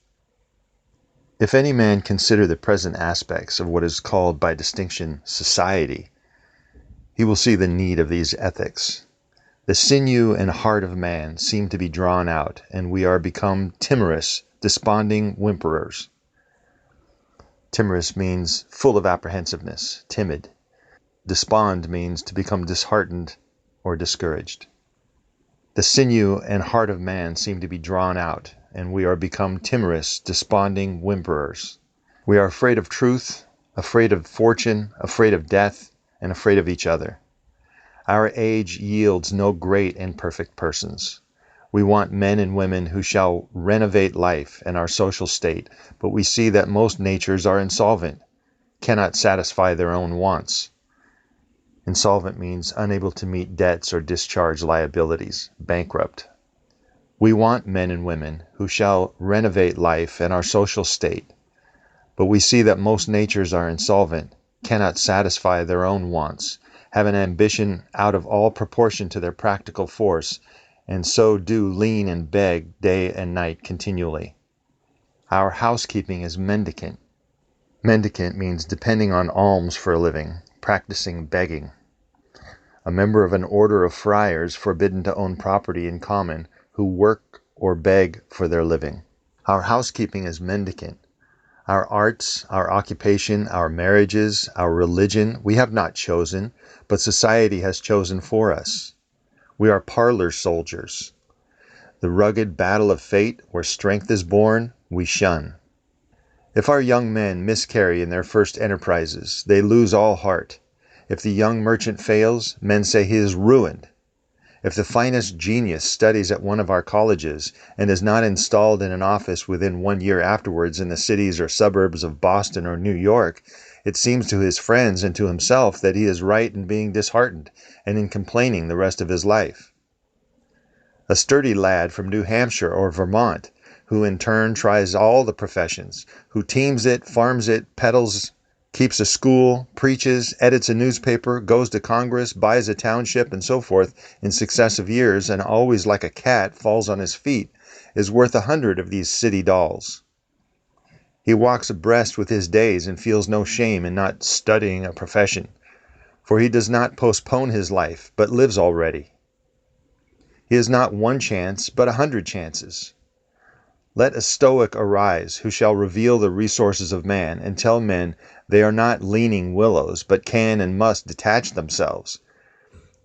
If any man consider the present aspects of what is called by distinction society, he will see the need of these ethics. The sinew and heart of man seem to be drawn out, and we are become timorous, desponding whimperers. Timorous means full of apprehensiveness, timid. Despond means to become disheartened or discouraged. The sinew and heart of man seem to be drawn out, and we are become timorous, desponding whimperers. We are afraid of truth, afraid of fortune, afraid of death, and afraid of each other. Our age yields no great and perfect persons. We want men and women who shall renovate life and our social state, but we see that most natures are insolvent, cannot satisfy their own wants. Insolvent means unable to meet debts or discharge liabilities, bankrupt. We want men and women who shall renovate life and our social state, but we see that most natures are insolvent, cannot satisfy their own wants, have an ambition out of all proportion to their practical force, and so do lean and beg day and night continually. Our housekeeping is mendicant. Mendicant means depending on alms for a living, practicing begging. A member of an order of friars forbidden to own property in common, who work or beg for their living. Our housekeeping is mendicant. Our arts, our occupation, our marriages, our religion, we have not chosen, but society has chosen for us. We are parlor soldiers. The rugged battle of fate, where strength is born, we shun. If our young men miscarry in their first enterprises, they lose all heart. If the young merchant fails, men say he is ruined. If the finest genius studies at one of our colleges and is not installed in an office within 1 year afterwards in the cities or suburbs of Boston or New York, it seems to his friends and to himself that he is right in being disheartened and in complaining the rest of his life. A sturdy lad from New Hampshire or Vermont, who in turn tries all the professions, who teams it, farms it, peddles, keeps a school, preaches, edits a newspaper, goes to Congress, buys a township, and so forth in successive years, and always like a cat falls on his feet, is worth 100 of these city dolls. He walks abreast with his days and feels no shame in not studying a profession, for he does not postpone his life, but lives already. He has not one chance, but 100 chances. Let a Stoic arise who shall reveal the resources of man and tell men they are not leaning willows, but can and must detach themselves,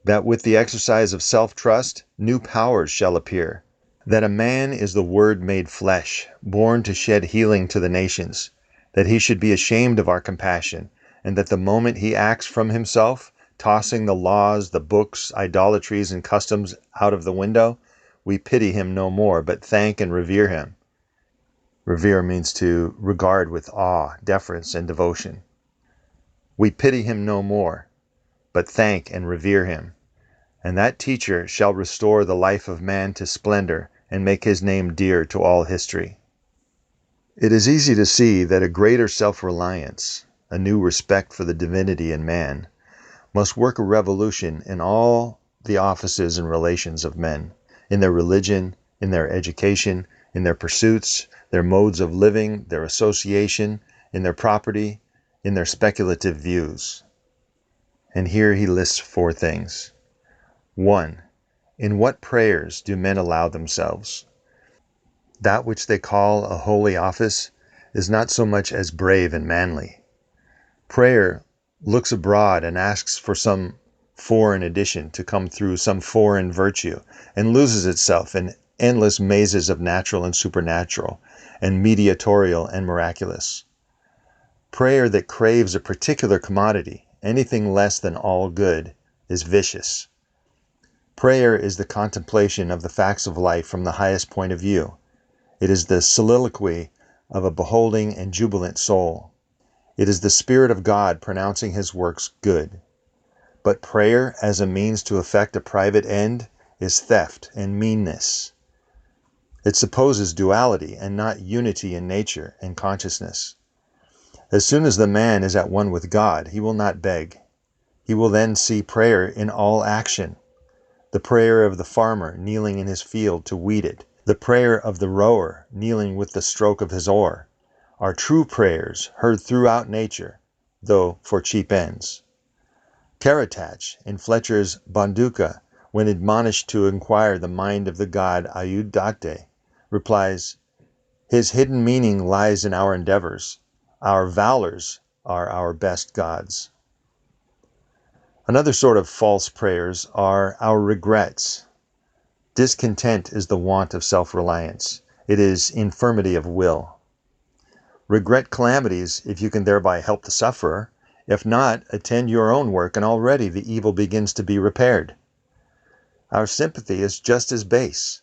that with the exercise of self-trust, new powers shall appear, that a man is the Word made flesh, born to shed healing to the nations, that he should be ashamed of our compassion, and that the moment he acts from himself, tossing the laws, the books, idolatries, and customs out of the window, we pity him no more, but thank and revere him. Revere means to regard with awe, deference, and devotion. We pity him no more, but thank and revere him. And that teacher shall restore the life of man to splendor and make his name dear to all history. It is easy to see that a greater self-reliance, a new respect for the divinity in man, must work a revolution in all the offices and relations of men, in their religion, in their education, in their pursuits, their modes of living, their association, in their property, in their speculative views. And here he lists 4 things. 1. In what prayers do men allow themselves? That which they call a holy office is not so much as brave and manly. Prayer looks abroad and asks for some foreign addition to come through, some foreign virtue, and loses itself in endless mazes of natural and supernatural, and mediatorial and miraculous. Prayer that craves a particular commodity, anything less than all good, is vicious. Prayer is the contemplation of the facts of life from the highest point of view. It is the soliloquy of a beholding and jubilant soul. It is the Spirit of God pronouncing his works good. But prayer as a means to effect a private end is theft and meanness. It supposes duality and not unity in nature and consciousness. As soon as the man is at one with God, he will not beg. He will then see prayer in all action. The prayer of the farmer kneeling in his field to weed it, the prayer of the rower kneeling with the stroke of his oar, are true prayers heard throughout nature, though for cheap ends. Karatach, in Fletcher's Bonduca, when admonished to inquire the mind of the god Ayudate, replies, "His hidden meaning lies in our endeavors. Our valors are our best gods." Another sort of false prayers are our regrets. Discontent is the want of self-reliance. It is infirmity of will. Regret calamities if you can thereby help the sufferer. If not, attend your own work, and already the evil begins to be repaired. Our sympathy is just as base.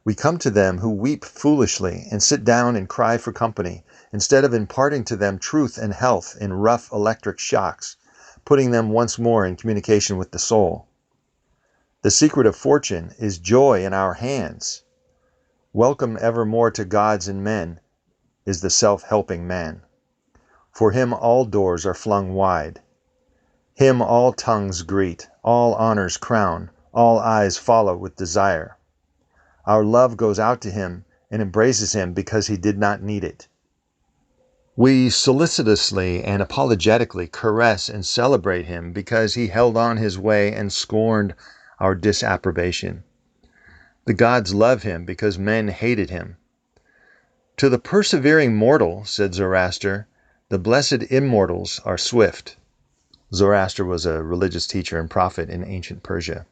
We come to them who weep foolishly and sit down and cry for company, instead of imparting to them truth and health in rough electric shocks, putting them once more in communication with the soul. The secret of fortune is joy in our hands. Welcome evermore to gods and men is the self-helping man. For him all doors are flung wide. Him all tongues greet, all honors crown, all eyes follow with desire. Our love goes out to him and embraces him because he did not need it. We solicitously and apologetically caress and celebrate him because he held on his way and scorned our disapprobation. The gods love him because men hated him. To the persevering mortal, said Zoroaster, the blessed immortals are swift. Zoroaster was a religious teacher and prophet in ancient Persia.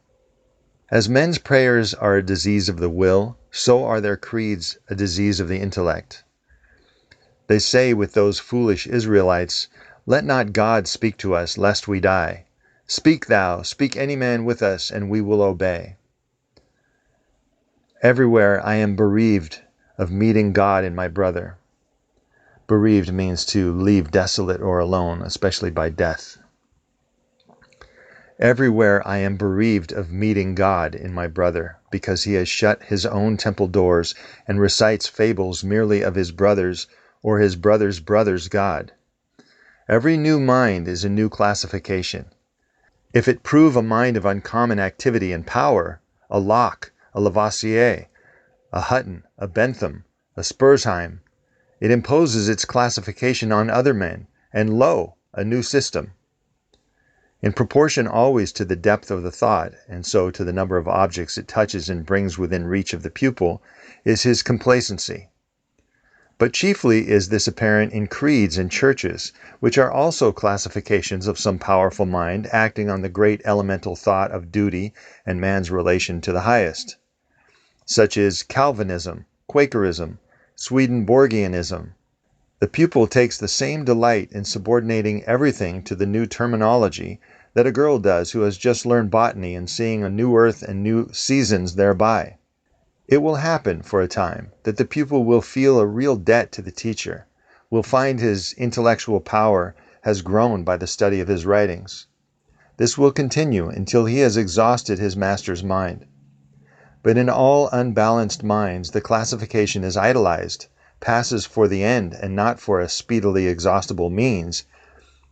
As men's prayers are a disease of the will, so are their creeds a disease of the intellect. They say with those foolish Israelites, let not God speak to us, lest we die. Speak thou, speak any man with us, and we will obey. Everywhere I am bereaved of meeting God in my brother. Bereaved means to leave desolate or alone, especially by death. Everywhere I am bereaved of meeting God in my brother, because he has shut his own temple doors and recites fables merely of his brother's or his brother's brother's God. Every new mind is a new classification. If it prove a mind of uncommon activity and power, a Locke, a Lavoisier, a Hutton, a Bentham, a Spurzheim, it imposes its classification on other men, and lo, a new system. In proportion always to the depth of the thought, and so to the number of objects it touches and brings within reach of the pupil, is his complacency. But chiefly is this apparent in creeds and churches, which are also classifications of some powerful mind acting on the great elemental thought of duty and man's relation to the highest. Such is Calvinism, Quakerism, Swedenborgianism. The pupil takes the same delight in subordinating everything to the new terminology that a girl does who has just learned botany and seeing a new earth and new seasons thereby. It will happen, for a time, that the pupil will feel a real debt to the teacher, will find his intellectual power has grown by the study of his writings. This will continue until he has exhausted his master's mind. But in all unbalanced minds, the classification is idolized, passes for the end and not for a speedily exhaustible means,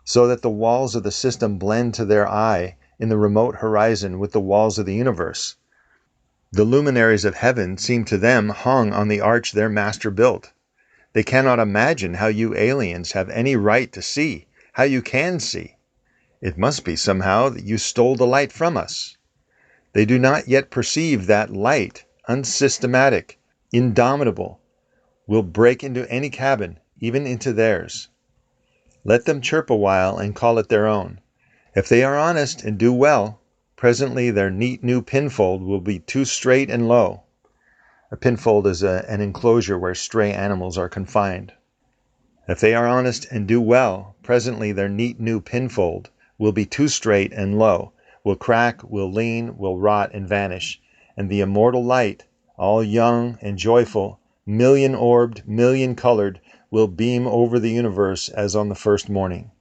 so that the walls of the system blend to their eye in the remote horizon with the walls of the universe. The luminaries of heaven seem to them hung on the arch their master built. They cannot imagine how you aliens have any right to see, how you can see. It must be somehow that you stole the light from us. They do not yet perceive that light, unsystematic, indomitable, will break into any cabin, even into theirs. Let them chirp a while and call it their own. If they are honest and do well, presently their neat new pinfold will be too straight and low. A pinfold is an enclosure where stray animals are confined. If they are honest and do well, presently their neat new pinfold will be too straight and low, will crack, will lean, will rot and vanish, and the immortal light, all young and joyful, million-orbed, million-colored, will beam over the universe as on the first morning.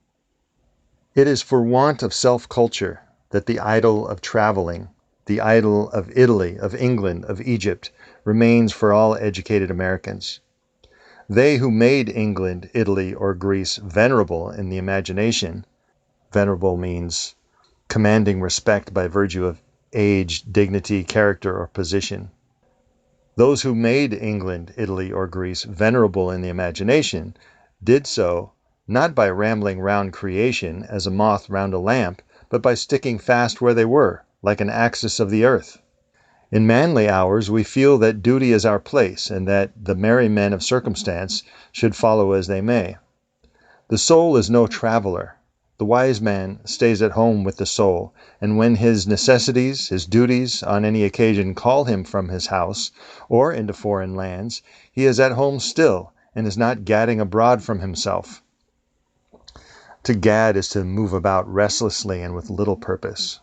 It is for want of self-culture that the idol of traveling, the idol of Italy, of England, of Egypt, remains for all educated Americans. They who made England, Italy, or Greece venerable in the imagination, venerable means commanding respect by virtue of age, dignity, character, or position. Those who made England, Italy, or Greece venerable in the imagination did so not by rambling round creation as a moth round a lamp, but by sticking fast where they were, like an axis of the earth. In manly hours we feel that duty is our place, and that the merry men of circumstance should follow as they may. The soul is no traveler. The wise man stays at home with the soul, and when his necessities, his duties, on any occasion call him from his house, or into foreign lands, he is at home still, and is not gadding abroad from himself. To gad is to move about restlessly and with little purpose.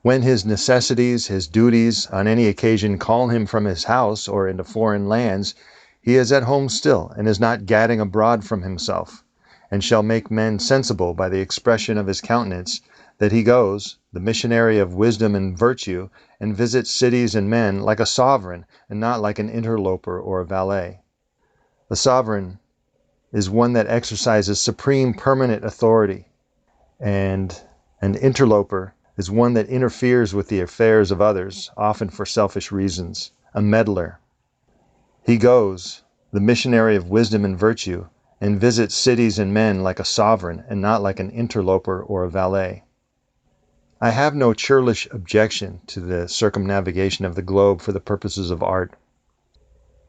When his necessities, his duties, on any occasion call him from his house or into foreign lands, he is at home still, and is not gadding abroad from himself, and shall make men sensible by the expression of his countenance that he goes, the missionary of wisdom and virtue, and visits cities and men like a sovereign, and not like an interloper or a valet. A sovereign is one that exercises supreme permanent authority, and an interloper is one that interferes with the affairs of others, often for selfish reasons, a meddler. He goes, the missionary of wisdom and virtue, and visits cities and men like a sovereign, and not like an interloper or a valet. I have no churlish objection to the circumnavigation of the globe for the purposes of art.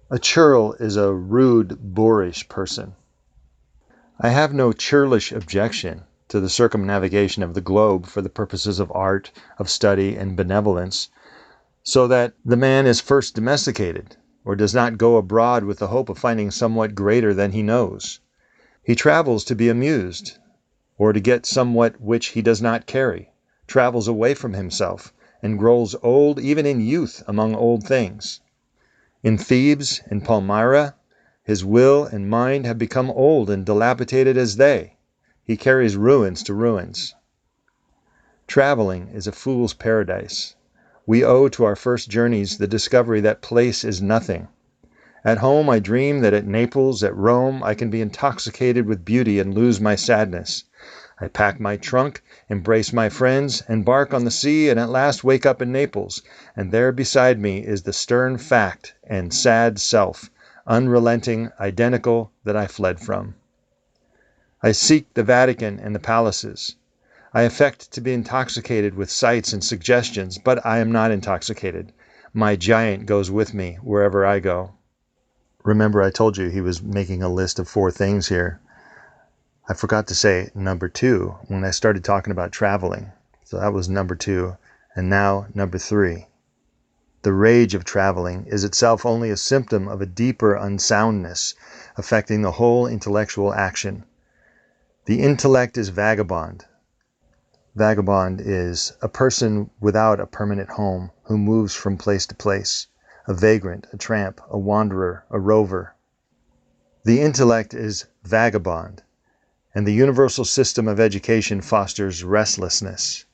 A churl is a rude, boorish person. I have no churlish objection to the circumnavigation of the globe for the purposes of art, of study, and benevolence, so that the man is first domesticated, or does not go abroad with the hope of finding somewhat greater than he knows. He travels to be amused, or to get somewhat which he does not carry, travels away from himself, and grows old even in youth among old things. In Thebes, in Palmyra, his will and mind have become old and dilapidated as they. He carries ruins to ruins. Traveling is a fool's paradise. We owe to our first journeys the discovery that place is nothing. At home I dream that at Naples, at Rome, I can be intoxicated with beauty and lose my sadness. I pack my trunk, embrace my friends, embark on the sea, and at last wake up in Naples, and there beside me is the stern fact and sad self, unrelenting, identical, that I fled from. I seek the Vatican and the palaces. I affect to be intoxicated with sights and suggestions, but I am not intoxicated. My giant goes with me wherever I go. Remember, I told you he was making a list of 4 things here. I forgot to say number 2 when I started talking about traveling. So that was number 2. And now number 3. The rage of traveling is itself only a symptom of a deeper unsoundness affecting the whole intellectual action. The intellect is vagabond. Vagabond is a person without a permanent home who moves from place to place, a vagrant, a tramp, a wanderer, a rover. The intellect is vagabond, and the universal system of education fosters restlessness.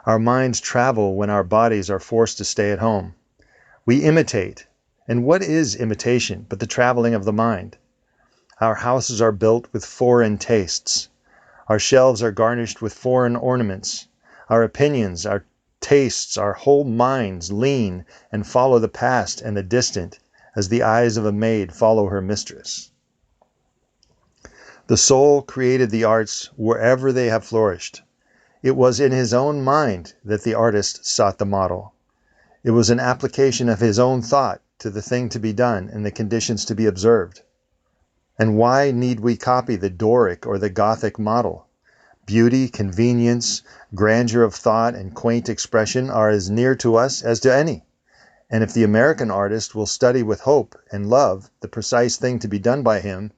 Our minds travel when our bodies are forced to stay at home. We imitate, and what is imitation but the traveling of the mind? Our houses are built with foreign tastes. Our shelves are garnished with foreign ornaments. Our opinions, our tastes, our whole minds lean and follow the past and the distant, as the eyes of a maid follow her mistress. The soul created the arts wherever they have flourished. It was in his own mind that the artist sought the model. It was an application of his own thought to the thing to be done and the conditions to be observed. And why need we copy the Doric or the Gothic model? Beauty, convenience, grandeur of thought, and quaint expression are as near to us as to any. And if the American artist will study with hope and love the precise thing to be done by him,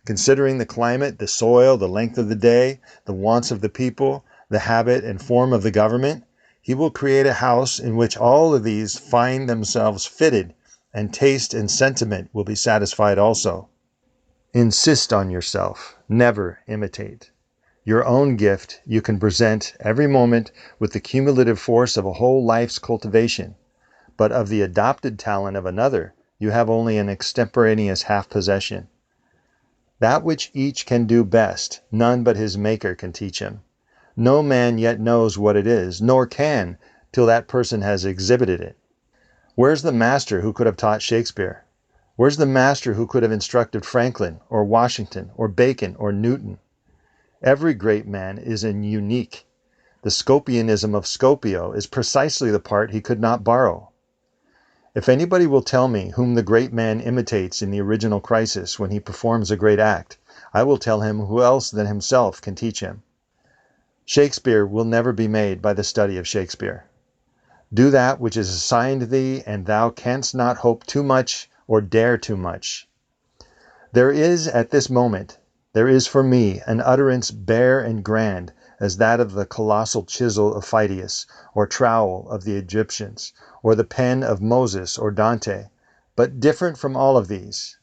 considering the climate, the soil, the length of the day, the wants of the people, the habit and form of the government, he will create a house in which all of these find themselves fitted, and taste and sentiment will be satisfied also. Insist on yourself. Never imitate. Your own gift you can present every moment with the cumulative force of a whole life's cultivation, but of the adopted talent of another you have only an extemporaneous half-possession. That which each can do best, none but his Maker can teach him. No man yet knows what it is, nor can, till that person has exhibited it. Where's the master who could have taught Shakespeare? Where's the master who could have instructed Franklin, or Washington, or Bacon, or Newton? Every great man is an unique. The Scopianism of Scopio is precisely the part he could not borrow. If anybody will tell me whom the great man imitates in the original crisis when he performs a great act, I will tell him who else than himself can teach him. Shakespeare will never be made by the study of Shakespeare. Do that which is assigned thee, and thou canst not hope too much or dare too much. There is at this moment There is for me an utterance bare and grand as that of the colossal chisel of Phidias, or trowel of the Egyptians, or the pen of Moses or Dante, but different from all of these.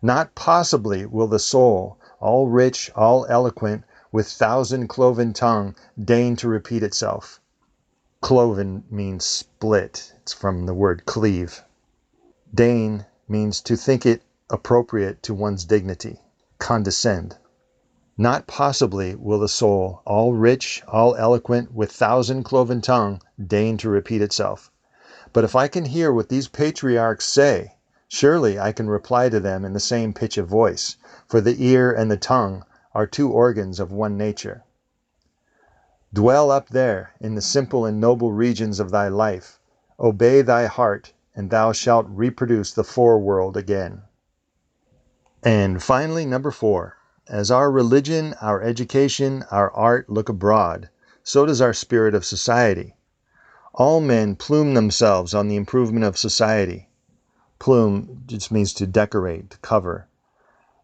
Not possibly will the soul, all rich, all eloquent, with thousand cloven tongue, deign to repeat itself. Cloven means split. It's from the word cleave. Deign means to think it appropriate to one's dignity. Condescend. Not possibly will the soul, all rich, all eloquent, with thousand cloven tongue, deign to repeat itself. But if I can hear what these patriarchs say, surely I can reply to them in the same pitch of voice, for the ear and the tongue are two organs of one nature. Dwell up there in the simple and noble regions of thy life. Obey thy heart, and thou shalt reproduce the foreworld again. And finally, number 4. As our religion, our education, our art look abroad, so does our spirit of society. All men plume themselves on the improvement of society. Plume just means to decorate, to cover.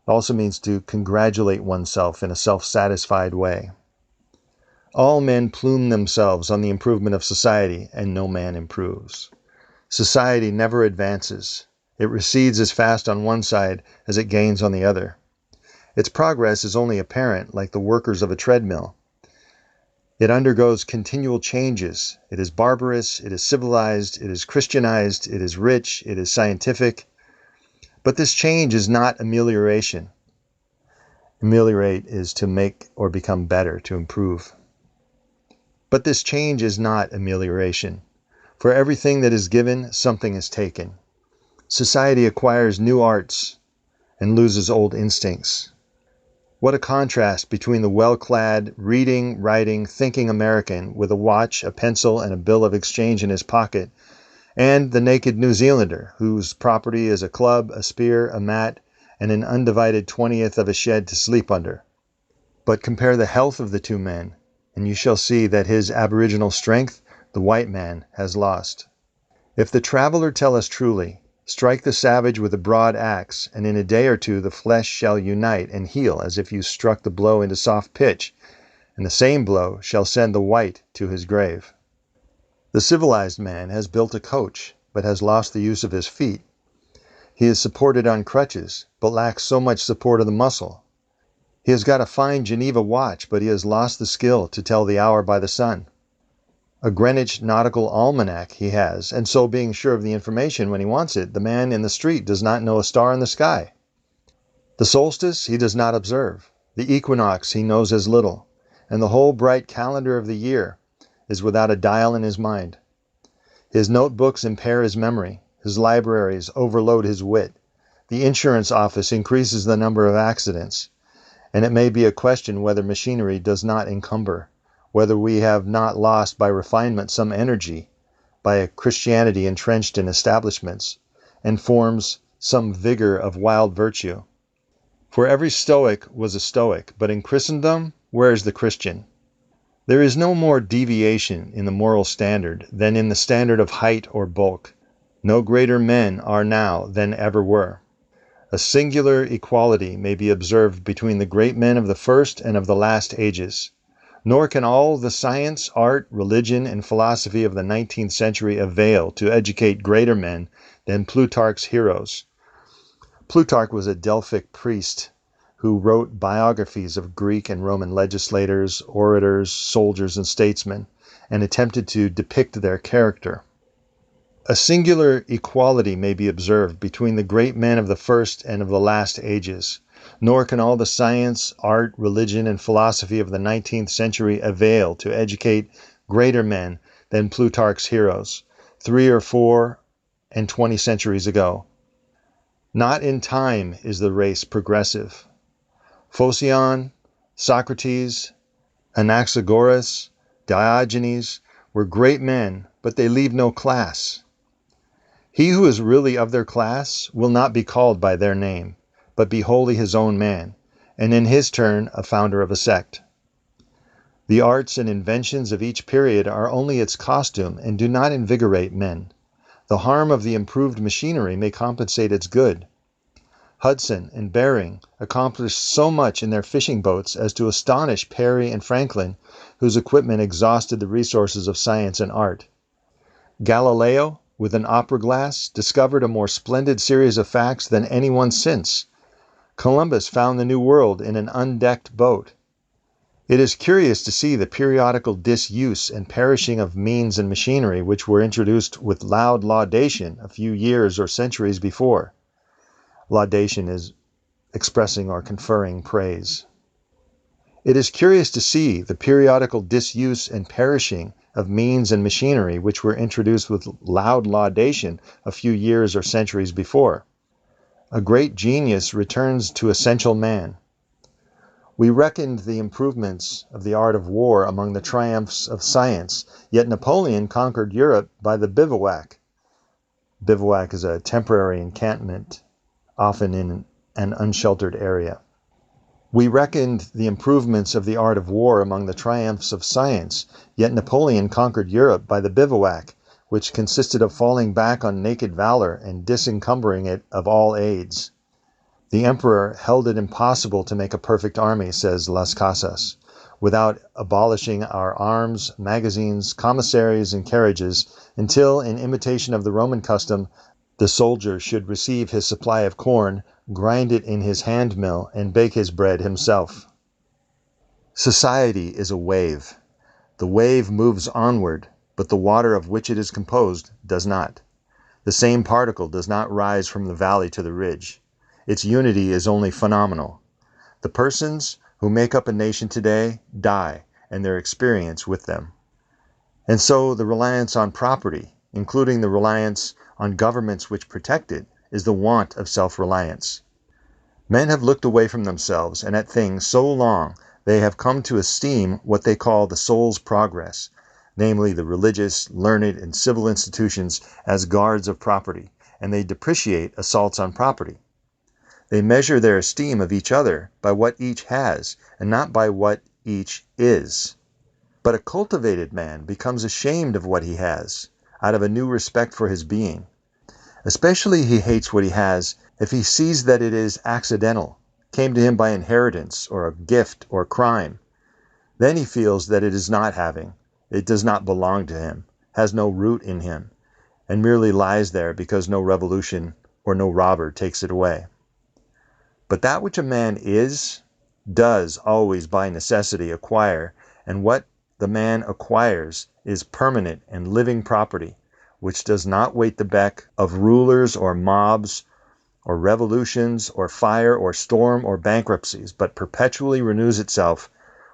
It also means to congratulate oneself in a self-satisfied way. All men plume themselves on the improvement of society, and no man improves. Society never advances. It recedes as fast on one side as it gains on the other. Its progress is only apparent, like the workers of a treadmill. It undergoes continual changes. It is barbarous, it is civilized, it is Christianized, it is rich, it is scientific. But this change is not amelioration. Ameliorate is to make or become better, to improve. But this change is not amelioration. For everything that is given, something is taken. Society acquires new arts and loses old instincts. What a contrast between the well-clad, reading, writing, thinking American with a watch, a pencil, and a bill of exchange in his pocket, and the naked New Zealander, whose property is a club, a spear, a mat, and an undivided 20th of a shed to sleep under. But compare the health of the two men, and you shall see that his aboriginal strength the white man has lost. If the traveler tell us truly, strike the savage with a broad axe, and in a day or two the flesh shall unite and heal as if you struck the blow into soft pitch, and the same blow shall send the white to his grave. The civilized man has built a coach, but has lost the use of his feet. He is supported on crutches, but lacks so much support of the muscle. He has got a fine Geneva watch, but he has lost the skill to tell the hour by the sun. A Greenwich nautical almanac he has, and so being sure of the information when he wants it, the man in the street does not know a star in the sky. The solstice he does not observe, the equinox he knows as little, and the whole bright calendar of the year is without a dial in his mind. His notebooks impair his memory, his libraries overload his wit, the insurance office increases the number of accidents, and it may be a question whether machinery does not encumber, whether we have not lost by refinement some energy, by a Christianity entrenched in establishments, and forms some vigor of wild virtue. For every Stoic was a Stoic, but in Christendom, where is the Christian? There is no more deviation in the moral standard than in the standard of height or bulk. No greater men are now than ever were. A singular equality may be observed between the great men of the first and of the last ages. Nor can all the science, art, religion, and philosophy of the 19th century avail to educate greater men than Plutarch's heroes. Plutarch was a Delphic priest who wrote biographies of Greek and Roman legislators, orators, soldiers, and statesmen, and attempted to depict their character. A singular equality may be observed between the great men of the first and of the last ages. Nor can all the science, art, religion, and philosophy of the 19th century avail to educate greater men than Plutarch's heroes, 3 or 4 and 20 centuries ago. Not in time is the race progressive. Phocion, Socrates, Anaxagoras, Diogenes were great men, but they leave no class. He who is really of their class will not be called by their name, but be wholly his own man, and in his turn a founder of a sect. The arts and inventions of each period are only its costume and do not invigorate men. The harm of the improved machinery may compensate its good. Hudson and Bering accomplished so much in their fishing boats as to astonish Parry and Franklin, whose equipment exhausted the resources of science and art. Galileo, with an opera glass, discovered a more splendid series of facts than anyone since. Columbus found the New World in an undecked boat. It is curious to see the periodical disuse and perishing of means and machinery which were introduced with loud laudation a few years or centuries before. Laudation is expressing or conferring praise. It is curious to see the periodical disuse and perishing of means and machinery which were introduced with loud laudation a few years or centuries before. A great genius returns to essential man. We reckoned the improvements of the art of war among the triumphs of science, yet Napoleon conquered Europe by the bivouac. Bivouac is a temporary encampment, often in an unsheltered area. We reckoned the improvements of the art of war among the triumphs of science, yet Napoleon conquered Europe by the bivouac, which consisted of falling back on naked valor and disencumbering it of all aids. The emperor held it impossible to make a perfect army, says Las Casas, without abolishing our arms, magazines, commissaries, and carriages, until, in imitation of the Roman custom, the soldier should receive his supply of corn, grind it in his hand mill, and bake his bread himself. Society is a wave. The wave moves onward, but the water of which it is composed does not. The same particle does not rise from the valley to the ridge. Its unity is only phenomenal. The persons who make up a nation today die, and their experience with them. And so the reliance on property, including the reliance on governments which protect it, is the want of self-reliance. Men have looked away from themselves and at things so long they have come to esteem what they call the soul's progress, namely the religious, learned, and civil institutions, as guards of property, and they depreciate assaults on property. They measure their esteem of each other by what each has, and not by what each is. But a cultivated man becomes ashamed of what he has, out of a new respect for his being. Especially he hates what he has if he sees that it is accidental, came to him by inheritance, or a gift, or crime. Then he feels that it is not having, it does not belong to him, has no root in him, and merely lies there because no revolution or no robber takes it away. But that which a man is, does always by necessity acquire, and what the man acquires is permanent and living property, which does not wait the beck of rulers or mobs or revolutions or fire or storm or bankruptcies, but perpetually renews itself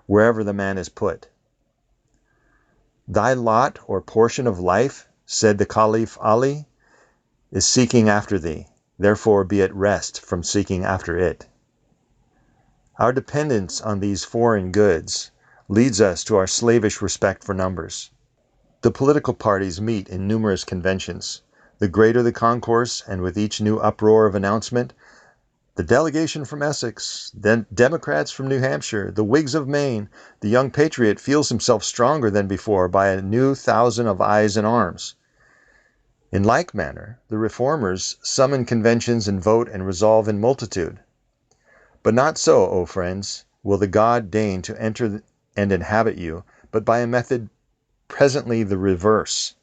wherever the man is put. Thy lot or portion of life, said the Caliph Ali, is seeking after thee. Therefore be at rest from seeking after it. Our dependence on these foreign goods leads us to our slavish respect for numbers. The political parties meet in numerous conventions. The greater the concourse, and with each new uproar of announcement, the delegation from Essex, the Democrats from New Hampshire, the Whigs of Maine, the young patriot feels himself stronger than before by a new 1,000 of eyes and arms. In like manner, the reformers summon conventions and vote and resolve in multitude. But not so, O friends, will the God deign to enter and inhabit you, but by a method presently the reverse.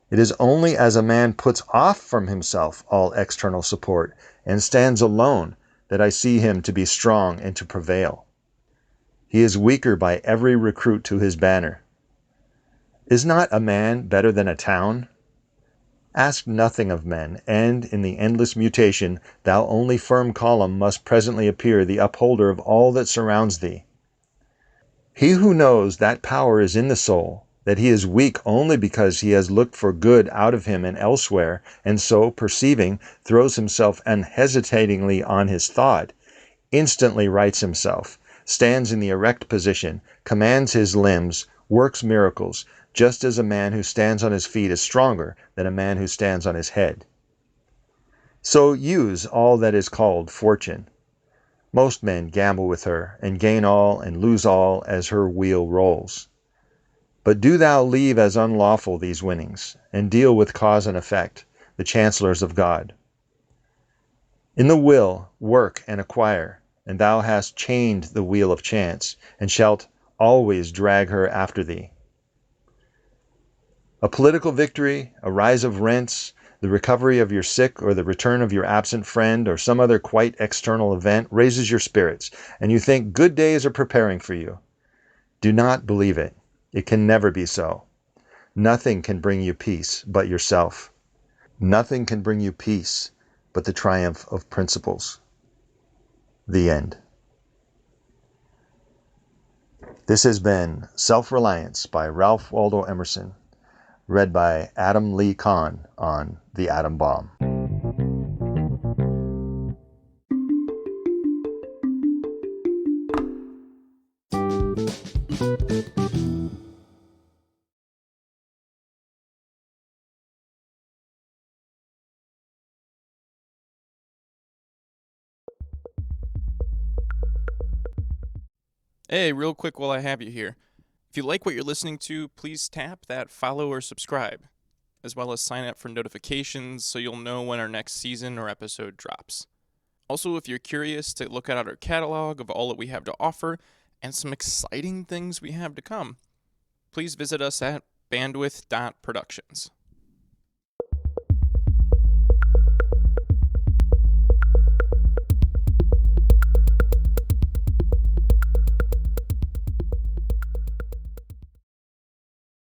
It is only as a man puts off from himself all external support and stands alone that I see him to be strong and to prevail. He is weaker by every recruit to his banner. Is not a man better than a town? Ask nothing of men, and in the endless mutation, thou only firm column must presently appear the upholder of all that surrounds thee. He who knows that power is in the soul, that he is weak only because he has looked for good out of him and elsewhere, and so, perceiving, throws himself unhesitatingly on his thought, instantly rights himself, stands in the erect position, commands his limbs, works miracles, just as a man who stands on his feet is stronger than a man who stands on his head. So use all that is called fortune. Most men gamble with her, and gain all and lose all as her wheel rolls. But do thou leave as unlawful these winnings, and deal with cause and effect, the chancellors of God. In the will, work and acquire, and thou hast chained the wheel of chance, and shalt always drag her after thee. A political victory, a rise of rents, the recovery of your sick, or the return of your absent friend, or some other quite external event raises your spirits, and you think good days are preparing for you. Do not believe it. It can never be so. Nothing can bring you peace but yourself. Nothing can bring you peace but the triumph of principles. The end. This has been Self-Reliance by Ralph Waldo Emerson, read by Adam Lee Kahn on The Atom Bomb. Hey, real quick while I have you here. If you like what you're listening to, please tap that follow or subscribe, as well as sign up for notifications so you'll know when our next season or episode drops. Also, if you're curious to look at our catalog of all that we have to offer and some exciting things we have to come, please visit us at bandwidth.productions.